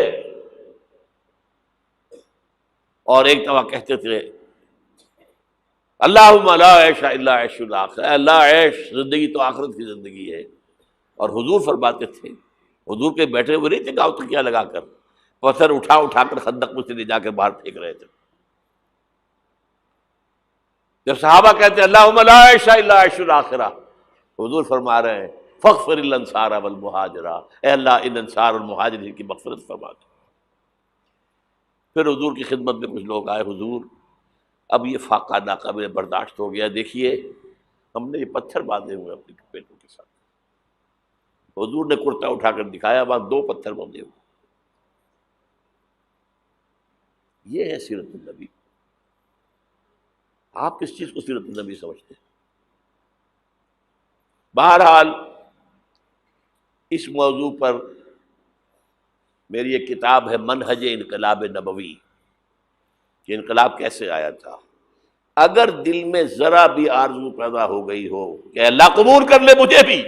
اور ایک دفعہ کہتے تھے اللہم لا عیش الا عیش الاخرہ، اللہ عیش زندگی تو آخرت کی زندگی ہے، اور حضور فرماتے تھے، حضور کے بیٹھے ہوئے نہیں تھے گاؤں تکیہ لگا کر، پتھر اٹھا کر خندق میں سے لے جا کر باہر پھینک رہے تھے، جب صحابہ کہتے ہیں اللہم لا عیش الا عیش الاخرہ، حضور فرما رہے ہیں فاغفر الانصار والمہاجرہ، اے اللہ ان انصار اور مہاجرین کی مغفرت فرما دے۔ پھر حضور کی خدمت میں کچھ لوگ آئے، حضور اب یہ فاقہ ناقابل برداشت ہو گیا، دیکھیے ہم نے یہ پتھر باندھے ہوئے اپنے پیٹوں کے ساتھ۔ حضور نے کرتا اٹھا کر دکھایا، وہاں 2 پتھر باندھے ہوئے۔ یہ ہے سیرت النبی۔ آپ کس چیز کو سیرت النبی سمجھتے ہیں؟ بہرحال اس موضوع پر میری ایک کتاب ہے منہج انقلاب نبوی، کہ انقلاب کیسے آیا تھا۔ اگر دل میں ذرا بھی آرزو پیدا ہو گئی ہو کہ اللہ قبول کر لے مجھے بھی،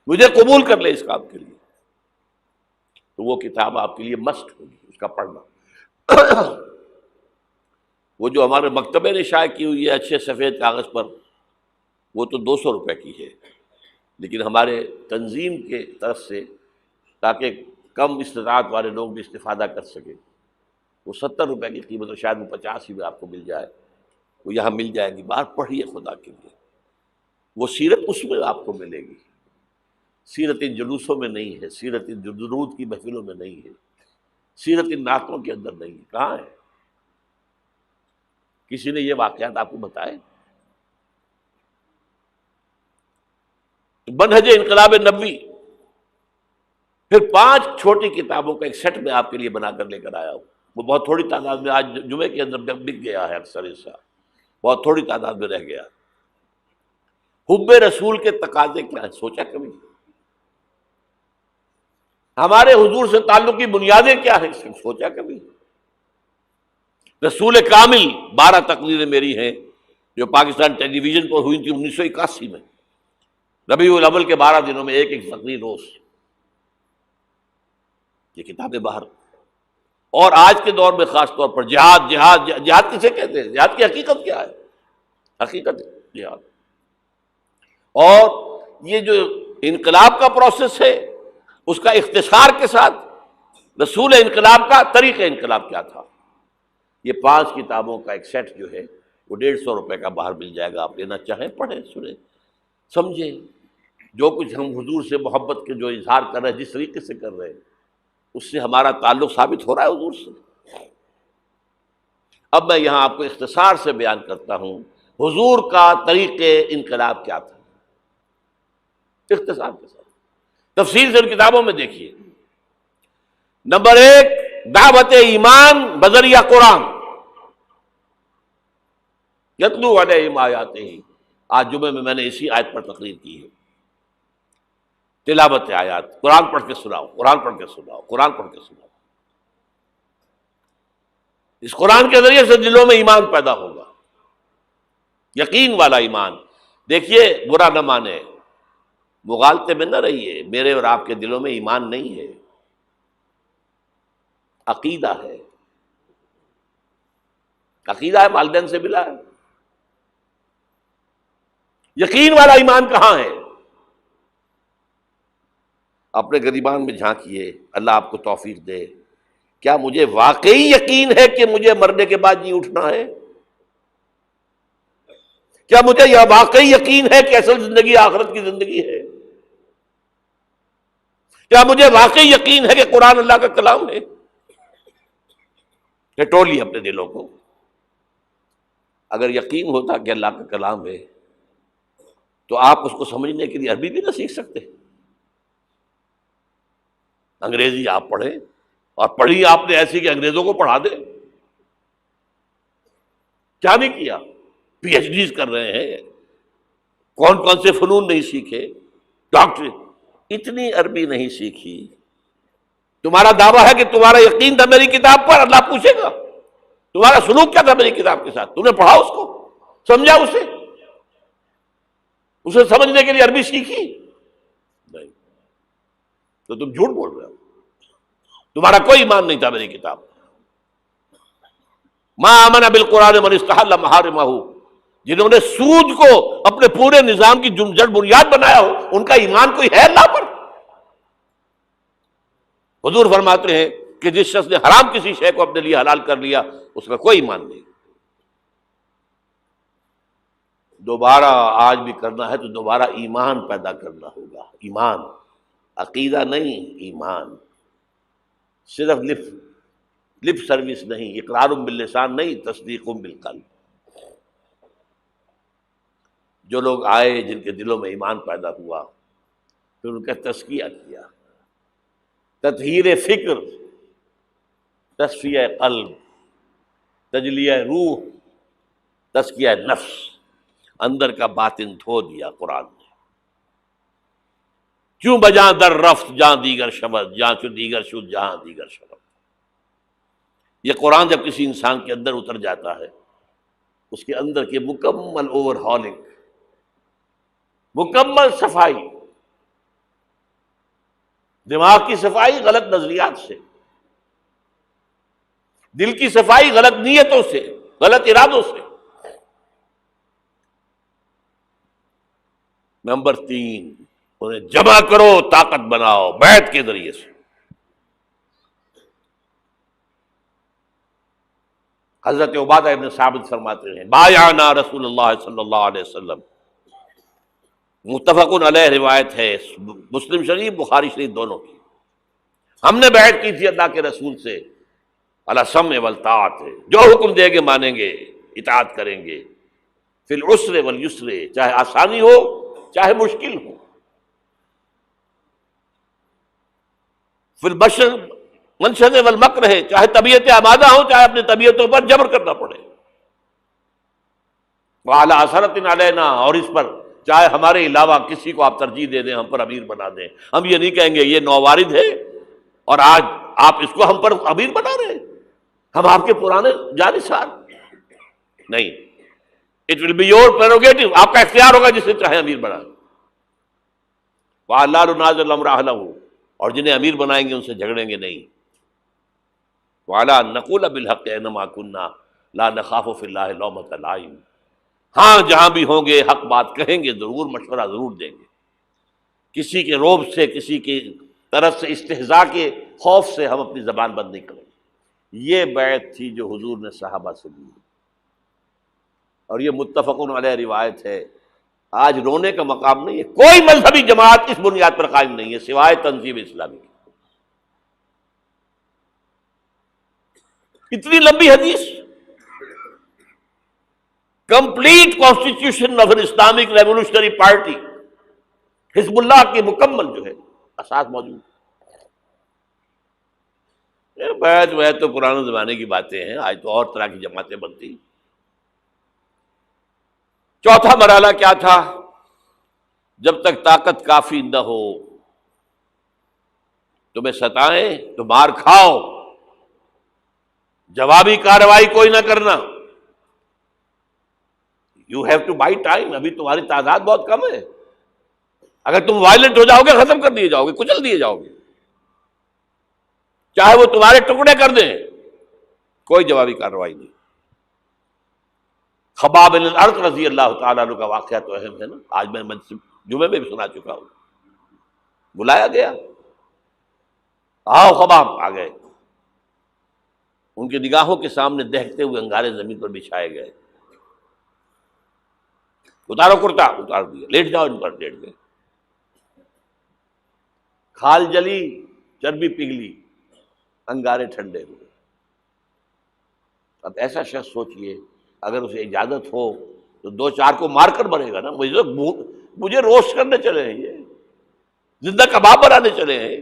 مجھے قبول کر لے اس کام کے لیے، تو وہ کتاب آپ کے لیے مسٹ ہوگی، اس کا پڑھنا۔ وہ جو ہمارے مکتبے نے شائع کی ہوئی ہے اچھے سفید کاغذ پر، وہ تو 200 روپے کی ہے، لیکن ہمارے تنظیم کے طرف سے تاکہ کم استطاعت والے لوگ بھی استفادہ کر سکیں، وہ 70 روپے کی قیمت، اور شاید وہ 50 ہی میں آپ کو مل جائے، وہ یہاں مل جائے گی۔ باہر پڑھیے خدا کے لیے، وہ سیرت اس میں آپ کو ملے گی، سیرت ان جلوسوں میں نہیں ہے، سیرت ان درود کی محفلوں میں نہیں ہے، سیرت ان نعتوں کے اندر نہیں ہے۔ کہاں ہے؟ کسی نے یہ واقعات آپ کو بتائے؟ منہج انقلاب نبوی۔ پھر 5 چھوٹی کتابوں کا ایک سیٹ میں آپ کے لیے بنا کر لے کر آیا ہوں، وہ بہت تھوڑی تعداد میں آج جمعے کے اندر بک گیا ہے، اکثر حصہ بہت تھوڑی تعداد میں رہ گیا۔ حب رسول کے تقاضے کیا ہیں، سوچا کبھی؟ ہمارے حضور سے تعلق کی بنیادیں کیا ہیں، سوچا کبھی؟ رسول کامل 12 تقریریں میری ہیں جو پاکستان ٹیلی ویژن پر ہوئی تھی 1981 میں، ربیع الاول کے 12 دنوں میں ایک تقریر روز۔ یہ کتابیں باہر، اور آج کے دور میں خاص طور پر جہاد کسے کہتے ہیں؟ جہاد کی حقیقت کیا ہے؟ حقیقت جہاد، اور یہ جو انقلاب کا پروسیس ہے اس کا اختصار کے ساتھ رسول انقلاب کا طریق انقلاب کیا تھا۔ یہ 5 کتابوں کا ایک سیٹ جو ہے وہ 150 روپے کا باہر مل جائے گا، آپ لینا چاہیں پڑھیں، سنیں، سمجھیں۔ جو کچھ ہم حضور سے محبت کے جو اظہار کر رہے ہیں، جس طریقے سے کر رہے ہیں، اس سے ہمارا تعلق ثابت ہو رہا ہے حضور سے۔ اب میں یہاں آپ کو اختصار سے بیان کرتا ہوں حضور کا طریق انقلاب کیا تھا، اختصار کے ساتھ، تفصیل سے ان کتابوں میں دیکھیے۔ نمبر 1، دعوت ایمان بذریعہ قرآن، یتلو علیہم آیاتہ۔ آج جمعے میں نے اسی آیت پر تقریر کی ہے، تلاوت آیات، قرآن پڑھ کے سناؤ، قرآن پڑھ کے سناؤ، قرآن پڑھ کے سناؤ۔ اس قرآن کے ذریعے سے دلوں میں ایمان پیدا ہوگا، یقین والا ایمان۔ دیکھیے برا نہ مانے، مغالطے میں نہ رہیے، میرے اور آپ کے دلوں میں ایمان نہیں ہے، عقیدہ ہے، عقیدہ ہے، والدین سے ملا ہے۔ یقین والا ایمان کہاں ہے؟ اپنے گریبان میں جھانکیے، اللہ آپ کو توفیق دے۔ کیا مجھے واقعی یقین ہے کہ مجھے مرنے کے بعد جی اٹھنا ہے؟ کیا مجھے یہ واقعی یقین ہے کہ اصل زندگی آخرت کی زندگی ہے؟ کیا مجھے واقعی یقین ہے کہ قرآن اللہ کا کلام ہے؟ ٹٹولیے اپنے دلوں کو۔ اگر یقین ہوتا کہ اللہ کا کلام ہے تو آپ اس کو سمجھنے کے لیے عربی بھی نہ سیکھ سکتے؟ انگریزی آپ پڑھیں، اور پڑھی آپ نے ایسی کہ انگریزوں کو پڑھا دیں، کیا نہیں کیا؟ پی ایچ ڈیز کر رہے ہیں، کون کون سے فنون نہیں سیکھے، ڈاکٹر، اتنی عربی نہیں سیکھی۔ تمہارا دعویٰ ہے کہ تمہارا یقین تھا میری کتاب پر، اللہ پوچھے گا تمہارا سلوک کیا تھا میری کتاب کے ساتھ؟ تم نے پڑھا اس کو، سمجھا اسے سمجھنے کے لیے عربی سیکھی؟ نہیں، تو تم جھوٹ بول رہے ہو، تمہارا کوئی ایمان نہیں تھا میری کتاب۔ ما آمن بالقرآن من استحل محارمہ، جنہوں نے سود کو اپنے پورے نظام کی جڑ بنیاد بنایا ہو، ان کا ایمان کوئی ہے اللہ پر؟ حضور فرماتے ہیں کہ جس شخص نے حرام کسی شے کو اپنے لیے حلال کر لیا اس کا کوئی ایمان نہیں۔ دوبارہ آج بھی کرنا ہے تو دوبارہ ایمان پیدا کرنا ہوگا، ایمان، عقیدہ نہیں، ایمان۔ صرف لپ سروس نہیں، اقرار باللسان نہیں، تصدیق بالقلب۔ جو لوگ آئے جن کے دلوں میں ایمان پیدا ہوا، پھر ان کا تزکیہ کیا، تطہیر فکر، تصفیہ قلب، تجلیہ روح، تزکیہ نفس، اندر کا باطن دھو دیا قرآن نے۔ کیوں بجاں در رفت جہاں دیگر شبد، جہاں چو دیگر شد جہاں دیگر شبد۔ یہ قرآن جب کسی انسان کے اندر اتر جاتا ہے، اس کے اندر کے مکمل اوور ہالنگ، مکمل صفائی، دماغ کی صفائی غلط نظریات سے، دل کی صفائی غلط نیتوں سے، غلط ارادوں سے۔ نمبر 3، انہیں جمع کرو، طاقت بناؤ بیعت کے ذریعے سے۔ حضرت عبادہ ابن ثابت فرماتے ہیں بایعنا رسول اللہ صلی اللہ علیہ وسلم، متفق علیہ روایت ہے، مسلم شریف بخاری شریف دونوں کی۔ ہم نے بیعت کی تھی اللہ کے رسول سے، علی السمع والطاعت، جو حکم دے گے مانیں گے، اطاعت کریں گے، فی العسر والیسر، چاہے آسانی ہو چاہے مشکل ہو، فی البشر منشد والمکر، چاہے طبیعتیں آمادہ ہوں چاہے اپنی طبیعتوں پر جبر کرنا پڑے، وعلی اثرۃ علینا، اور اس پر چاہے ہمارے علاوہ کسی کو آپ ترجیح دے دیں، ہم پر امیر بنا دیں۔ ہم یہ نہیں کہیں گے یہ نووارد ہے اور آج آپ اس کو ہم پر امیر بنا رہے ہیں، ہم آپ کے پرانے جانثار نہیں۔ It will be your prerogative, آپ کا اختیار ہوگا جسے چاہے امیر بنا۔ وَأَلَّا نُنَازِعَ الْأَمْرَ أَهْلَهُ، اور جنہیں امیر بنائیں گے ان سے جھگڑیں گے نہیں۔ وَعَلَىٰ أَن نَّقُولَ بِالْحَقِّ أَيْنَمَا كُنَّا لَا نَخَافُ فِي اللَّهِ لَوْمَةَ لَائِمٍ، ہاں جہاں بھی ہوں گے حق بات کہیں گے، ضرور مشورہ ضرور دیں گے، کسی کے روب سے، کسی کی طرف سے استہزاء کے خوف سے ہم اپنی زبان بند نہیں کریں گے۔ یہ بیعت تھی جو حضور نے صحابہ سے لی، اور یہ متفق علیہ روایت ہے۔ آج رونے کا مقام نہیں ہے، کوئی مذہبی جماعت اس بنیاد پر قائم نہیں ہے سوائے تنظیم اسلامی کی۔ اتنی لمبی حدیث، complete constitution of an Islamic revolutionary party, حزب اللہ کی مکمل جو ہے اساس موجود۔ بیعت ویعت تو پرانے زمانے کی باتیں ہیں، آج تو اور طرح کی جماعتیں بنتی۔ چوتھا مرحلہ کیا تھا؟ جب تک طاقت کافی نہ ہو، تمہیں ستائیں تو مار کھاؤ، جوابی کارروائی کوئی نہ کرنا۔ You have to buy time, ابھی تمہاری تعداد بہت کم ہے، اگر تم وائلنٹ ہو جاؤ گے ختم کر دیے جاؤ گے، کچل دیے جاؤ گے، چاہے وہ تمہارے ٹکڑے کر دیں، کوئی جوابی کارروائی نہیں۔ خباب بن الارت رضی اللہ تعالیٰ عنہ کا واقعہ تو اہم ہے نا، آج میں جمعے میں بھی سنا چکا ہوں۔ بلایا گیا، آؤ خباب، آ گئے، ان کی نگاہوں کے سامنے دہکتے ہوئے انگارے زمین پر بچھائے گئے، اتارو کرتا، اتار دیا، لیٹ جاؤ ان پر، لیٹ گئے، کھال جلی، چربی پگھلی، انگارے ٹھنڈے ہوئے۔ اب ایسا شخص سوچئے اگر اسے اجازت ہو تو دو چار کو مار کر مرے گا نا، مجھے روسٹ کرنے چلے ہیں، یہ زندہ کباب بنانے چلے ہیں۔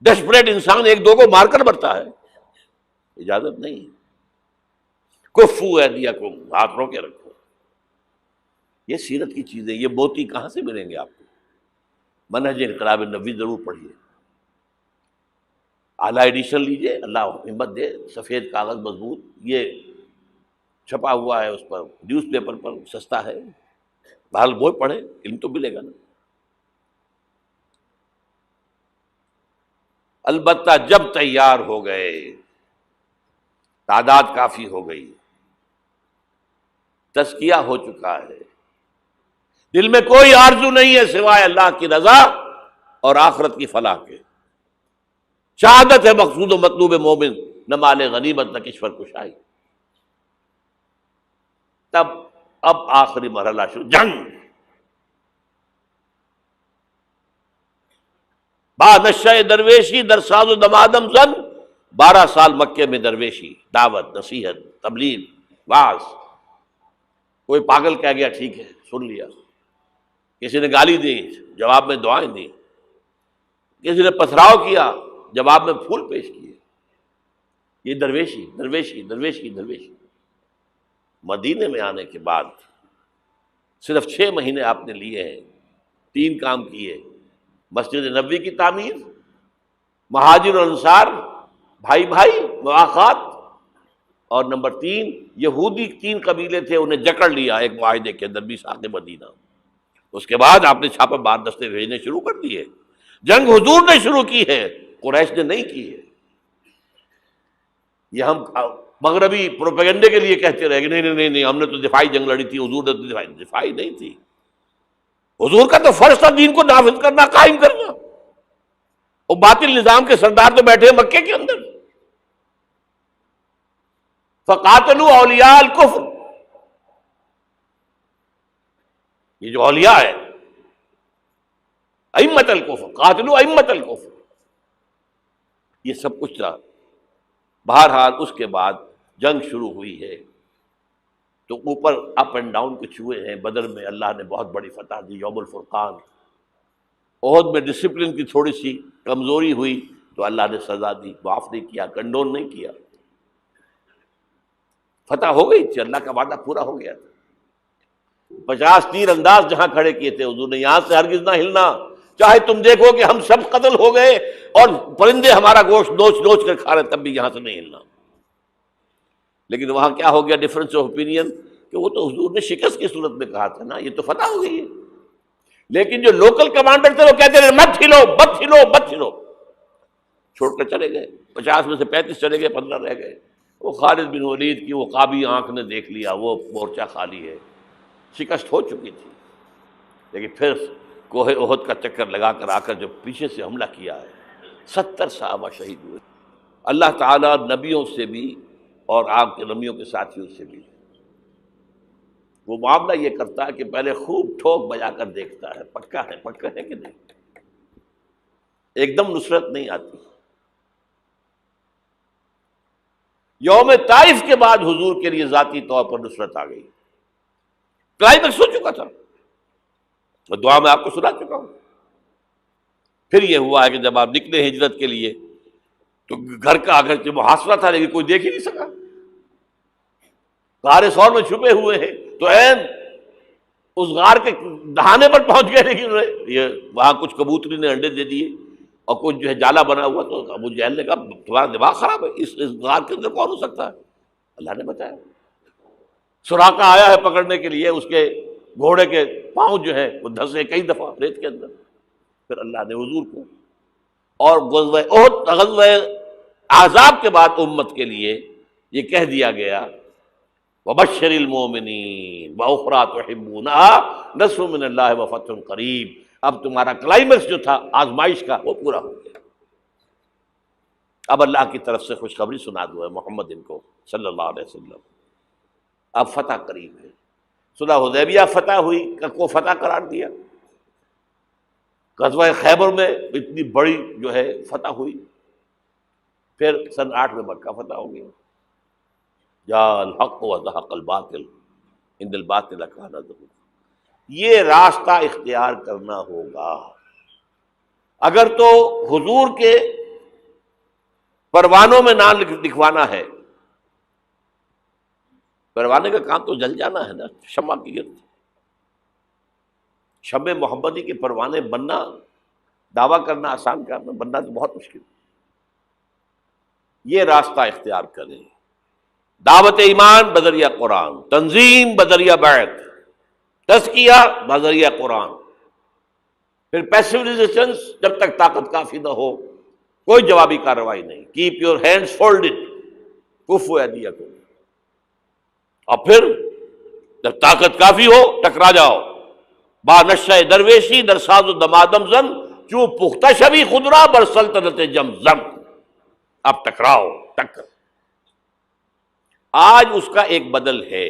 ڈیسپریٹ انسان ایک دو کو مار کر مرتا ہے، اجازت نہیں۔ کفو ایدیکم، ہاتھ رو کے رکھو۔ یہ سیرت کی چیزیں، یہ موتی کہاں سے ملیں گے آپ کو؟ منہج انقلاب نبوی ضرور پڑھیے، اعلیٰ ایڈیشن لیجئے، اللہ ہمت دے، سفید کاغذ مضبوط، یہ چھپا ہوا ہے اس پر، نیوز پیپر پر سستا ہے، بہرحال وہ پڑھیں، علم تو ملے گا نا۔ البتہ جب تیار ہو گئے، تعداد کافی ہو گئی، تزکیہ ہو چکا ہے، دل میں کوئی آرزو نہیں ہے سوائے اللہ کی رضا اور آخرت کی فلاح کے، شہادت ہے مقصود و مطلوب مومن، نہ مال غنیمت نہ کشور کشائی۔ تب اب آخری مرحلہ شروع، جنگ۔ با نشہ درویشی در ساز و دمادم زن، 12 سال مکے میں درویشی، دعوت، نصیحت، تبلیغ، واعظ۔ کوئی پاگل کہہ گیا ٹھیک ہے سن لیا، کسی نے گالی دی جواب میں دعائیں دی، کسی نے پتھراؤ کیا جواب میں پھول پیش کیے۔ یہ درویشی درویشی درویشی درویشی۔ مدینے میں آنے کے بعد صرف 6 مہینے آپ نے لیے ہیں، 3 کام کیے: مسجد نبوی کی تعمیر، مہاجر اور انصار بھائی بھائی مواخات، اور نمبر 3 یہودی 3 قبیلے تھے انہیں جکڑ لیا ایک معاہدے کے اندر، میثاق مدینہ۔ اس کے بعد آپ نے چھاپہ مار دستے بھیجنے شروع کر دیے۔ جنگ حضور نے شروع کی ہے، قریش نے نہیں کی ہے۔ یہ ہم مغربی پروپیگنڈے کے لیے کہتے رہے کہ نہیں ہم نے تو دفاعی جنگ لڑی تھی، حضور نے تو دفاعی نہیں تھی۔ حضور کا تو فرض تھا دین کو نافذ کرنا، قائم کرنا۔ اور باطل نظام کے سردار تو بیٹھے مکے کے اندر۔ فقاتلوا اولیاء الکفر، یہ جو اولیاء ہے ائمۃ الکفر، قاتلوا ائمۃ الکفر، یہ سب کچھ تھا۔ بہرحال اس کے بعد جنگ شروع ہوئی ہے تو اوپر اپ اینڈ ڈاؤن کچھ ہوئے ہیں۔ بدر میں اللہ نے بہت بڑی فتح دی، یوم الفرقان۔ احد میں ڈسپلن کی تھوڑی سی کمزوری ہوئی تو اللہ نے سزا دی، معاف نہیں کیا، کنڈون نہیں کیا۔ فتح ہو گئی تھی، اللہ کا وعدہ پورا ہو گیا تھا۔ 50 تیر انداز جہاں کھڑے کیے تھے حضور نے، یہاں سے ہرگز نہ ہلنا، چاہے تم دیکھو کہ ہم سب قتل ہو گئے اور پرندے ہمارا گوشت نوچ نوچ کر کھا رہے، تب بھی یہاں سے نہیں ہلنا۔ لیکن وہاں کیا ہو گیا ڈفرنس آف اوپینین، کہ وہ تو حضور نے شکست کی صورت میں کہا تھا نا، یہ تو فتح ہو گئی ہے۔ لیکن جو لوکل کمانڈر تھے وہ کہتے رہے مت ہلو مت ہلو مت ہلو، چھوڑ کر چلے گئے۔ 50 میں سے 35 چلے گئے، 15 رہ گئے۔ وہ خالد بن ولید کی وہ قابی آنکھ نے دیکھ لیا، وہ مورچہ خالی ہے، شکست ہو چکی تھی۔ لیکن پھر کوہ احد کا چکر لگا کر آ کر جو پیچھے سے حملہ کیا ہے، 70 صحابہ شہید ہوئے۔ اللہ تعالیٰ نبیوں سے بھی اور آپ کے نبیوں کے ساتھیوں سے بھی وہ معاملہ یہ کرتا ہے کہ پہلے خوب ٹھوک بجا کر دیکھتا ہے پکا ہے کہ نہیں۔ ایک دم نصرت نہیں آتی۔ یوم طائف کے بعد حضور کے لیے ذاتی طور پر نصرت آ گئی۔ کلائمیکس ہو چکا تھا، میں دعا میں آپ کو سنا چکا ہوں۔ پھر یہ ہوا ہے کہ جب آپ نکلے ہجرت کے لیے تو گھر کا اگرچہ محاصرہ تھا لیکن کوئی دیکھ ہی نہیں سکا، غار ثور میں چھپے ہوئے ہیں تو عین اس غار کے دہانے پر پہنچ گئے، لیکن یہ وہاں کچھ کبوتری نے انڈے دے دیے اور کچھ جو ہے جالا بنا ہوا، تو ابو جہل نے کہا تمہارا دماغ خراب ہے، اس غار کے اندر کون ہو سکتا ہے؟ اللہ نے بتایا۔ سراقہ آیا ہے پکڑنے کے لیے، اس کے گھوڑے کے پاؤں جو ہے وہ دھسے کئی دفعہ ریت کے اندر۔ پھر اللہ نے حضور کو اور غزوہ احد، غزوہ احزاب کے بعد امت کے لیے یہ کہہ دیا گیا وَبَشِّرِ الْمُؤْمِنِينَ وَأُخْرَىٰ تُحِبُّونَهَا نَصْرٌ مِّنَ اللَّهِ وَفَتْحٌ قَرِيبٌ۔ اب تمہارا کلائمیکس جو تھا آزمائش کا وہ پورا ہو گیا۔ اب اللہ کی طرف سے خوشخبری سنا دو ہے محمد ان کو صلی اللہ علیہ وسلم، اب فتح قریب ہے۔ صلح حدیبیہ فتح ہوئی، کو فتح قرار دیا۔ غزوہ خیبر میں اتنی بڑی جو ہے فتح ہوئی۔ پھر سن 8 میں مکہ فتح ہو گیا۔ جاء الحق وزهق الباطل ان الباطل کان زہوقا۔ یہ راستہ اختیار کرنا ہوگا۔ اگر تو حضور کے پروانوں میں نام لکھوانا ہے، پروانے کا کام تو جل جانا ہے نا، شمع کی گرد، شمع محمدی کے پروانے بننا، دعویٰ کرنا آسان کرنا، بننا تو بہت مشکل۔ یہ راستہ اختیار کریں، دعوت ایمان بذریعہ قرآن، تنظیم بذریعہ بیعت، تزکیہ بذریعہ قرآن، پھر پیسو ریزسٹنس، جب تک طاقت کافی نہ ہو کوئی جوابی کارروائی نہیں، کیپ یور ہینڈز فولڈڈ، کفوا ایدیکم، اور پھر جب طاقت کافی ہو ٹکرا جاؤ۔ با نشہ درویشی در ساز و دمادم زن، چوں پختہ شوی خود را بر سلطنت جمزم۔ اب ٹکراؤ، ٹکر۔ آج اس کا ایک بدل ہے،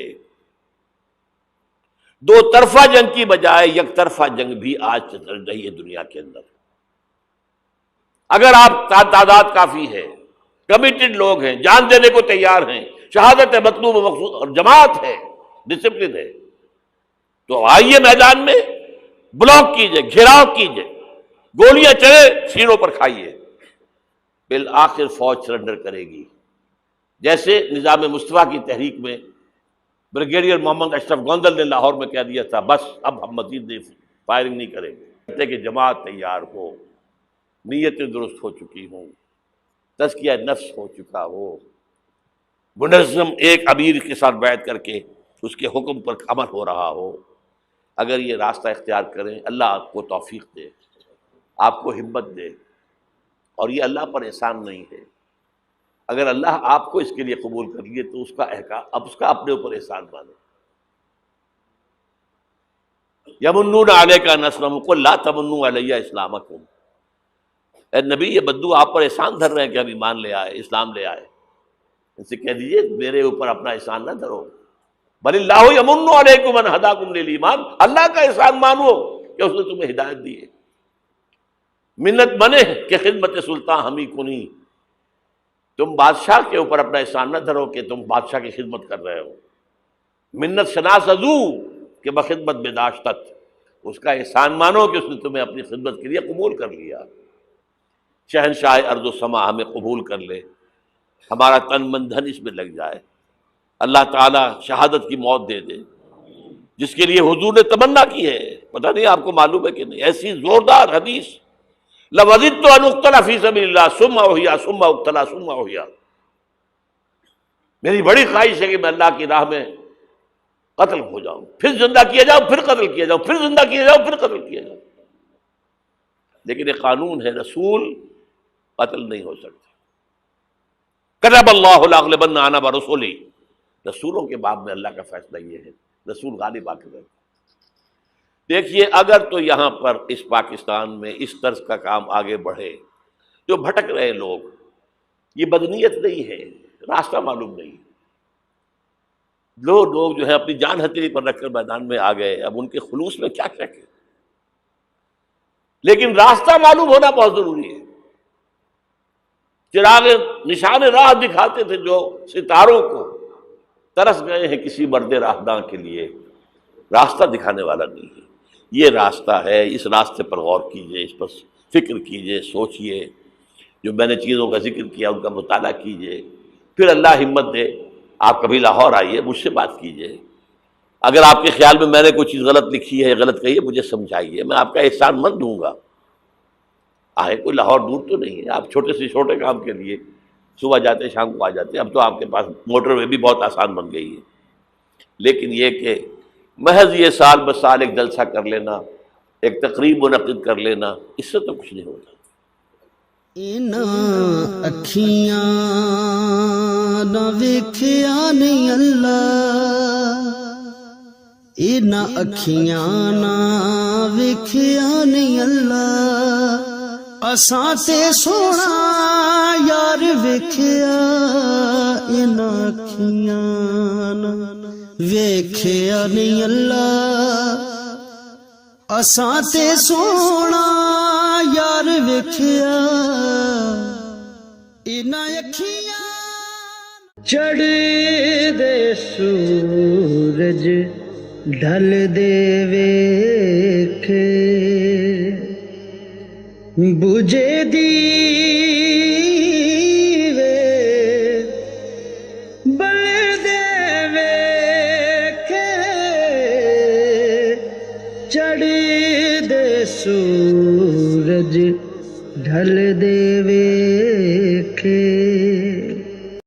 دو طرفہ جنگ کی بجائے یک طرفہ جنگ بھی آج چل رہی ہے دنیا کے اندر۔ اگر آپ تعداد کافی ہے، کمیٹڈ لوگ ہیں، جان دینے کو تیار ہیں، شہادت ہے مطلوب و مقصود اور جماعت ہے، ڈسپلن ہے، تو آئیے میدان میں، بلاک کیجئے، گھیراؤ کیجئے، گولیاں چلے سینوں پر کھائیے، بالآخر فوج سرنڈر کرے گی۔ جیسے نظام مصطفیٰ کی تحریک میں بریگیڈیئر محمد اشرف گوندل نے لاہور میں کہہ دیا تھا بس اب ہم مزید فائرنگ نہیں کریں گے، کہتے کہ جماعت تیار ہو، نیتیں درست ہو چکی ہوں، تزکیہ نفس ہو چکا ہو، منظم ایک امیر کے ساتھ بیعت کر کے اس کے حکم پر عمل ہو رہا ہو، اگر یہ راستہ اختیار کریں، اللہ آپ کو توفیق دے، آپ کو ہمت دے، اور یہ اللہ پر احسان نہیں ہے۔ اگر اللہ آپ کو اس کے لیے قبول کر لیے تو اس کا احکام، اب اس کا اپنے اوپر احسان مانو۔ یمنون علیک ان اسلموا قل لا تمنوا علی اسلامکم، اے نبی یہ بدو آپ پر احسان دھر رہے ہیں کہ ہم ایمان لے آئے، اسلام لے آئے، ان سے کہہ دیجئے میرے اوپر اپنا احسان نہ دھرو، بل اللہ یمن علیکم ان ہداکم للایمان، اللہ کا احسان مانو کہ اس نے تمہیں ہدایت دی ہے۔ منت بنے کہ خدمت سلطان ہمیں کنی، تم بادشاہ کے اوپر اپنا احسان نہ دھرو کہ تم بادشاہ کی خدمت کر رہے ہو۔ منت شناس ازو کہ بخدمت بداشتت، اس کا احسان مانو کہ اس نے تمہیں اپنی خدمت کے لیے قبول کر لیا۔ شہنشاہ ارض و سما ہمیں قبول کر لے، ہمارا تن من دھن اس میں لگ جائے، اللہ تعالیٰ شہادت کی موت دے دے، جس کے لیے حضور نے تمنا کی ہے۔ پتہ نہیں آپ کو معلوم ہے کہ نہیں، ایسی زوردار حدیث، لَوَدِدتُّ أَنْ أُقْتَلَ فِي سَبِيلِ اللَّهِ ثُمَّ أُحْيَا ثُمَّ أُقْتَلَ ثُمَّ أُحْيَا، میری بڑی خواہش ہے کہ میں اللہ کی راہ میں قتل ہو جاؤں، پھر زندہ کیا جاؤں، پھر قتل کیا جاؤں، پھر زندہ کیا جاؤں، پھر قتل کیا جاؤں۔ لیکن ایک قانون ہے، رسول قتل نہیں ہو سکتے۔ کتب اللہ لأغلبن أنا ورسلی، رسولوں کے باب میں اللہ کا فیصلہ یہ ہے، رسول غالب آ کے رہتے۔ دیکھیے اگر تو یہاں پر اس پاکستان میں اس طرز کا کام آگے بڑھے، جو بھٹک رہے لوگ، یہ بدنیت نہیں ہے، راستہ معلوم نہیں، لوگ جو ہے اپنی جان ہتھیلی پر رکھ کر میدان میں آ گئے، اب ان کے خلوص میں کیا شک ہے، لیکن راستہ معلوم ہونا بہت ضروری ہے۔ چراغ نشان راہ دکھاتے تھے جو ستاروں کو، ترس گئے ہیں کسی مرد راہداں کے لیے، راستہ دکھانے والا نہیں ہے، یہ راستہ ہے، اس راستے پر غور کیجئے، اس پر فکر کیجئے، سوچئے، جو میں نے چیزوں کا ذکر کیا ان کا مطالعہ کیجئے، پھر اللہ ہمت دے، آپ کبھی لاہور آئیے، مجھ سے بات کیجئے، اگر آپ کے خیال میں نے کوئی چیز غلط لکھی ہے، غلط کہی ہے، مجھے سمجھائیے، میں آپ کا احسان مند ہوں گا۔ آئے، کوئی لاہور دور تو نہیں ہے، آپ چھوٹے سے چھوٹے کام کے لیے صبح جاتے شام کو آ جاتے، اب تو آپ کے پاس موٹر وے بھی بہت آسان بن گئی ہے، لیکن یہ کہ محض یہ سال بہ سال ایک جلسہ کر لینا، ایک تقریب منعقد کر لینا، اس سے تو کچھ نہیں ہوتا۔ اکھیاں نہ ویکھیا نہیں اللہ، اکھیاں نہ ویکھیا نہیں اللہ، اساں تے سونا یار ویکھیا، اکھیاں نہ ویکھیا نہیں اللہ، اساں تے سونا یار ویکھیا، اکھیاں۔ چڑھ دے سورج ڈھل دے ویکھے، بجے دیوے بل دے ویکھے، چڑھ دے سورج ڈھل دے ویکھے،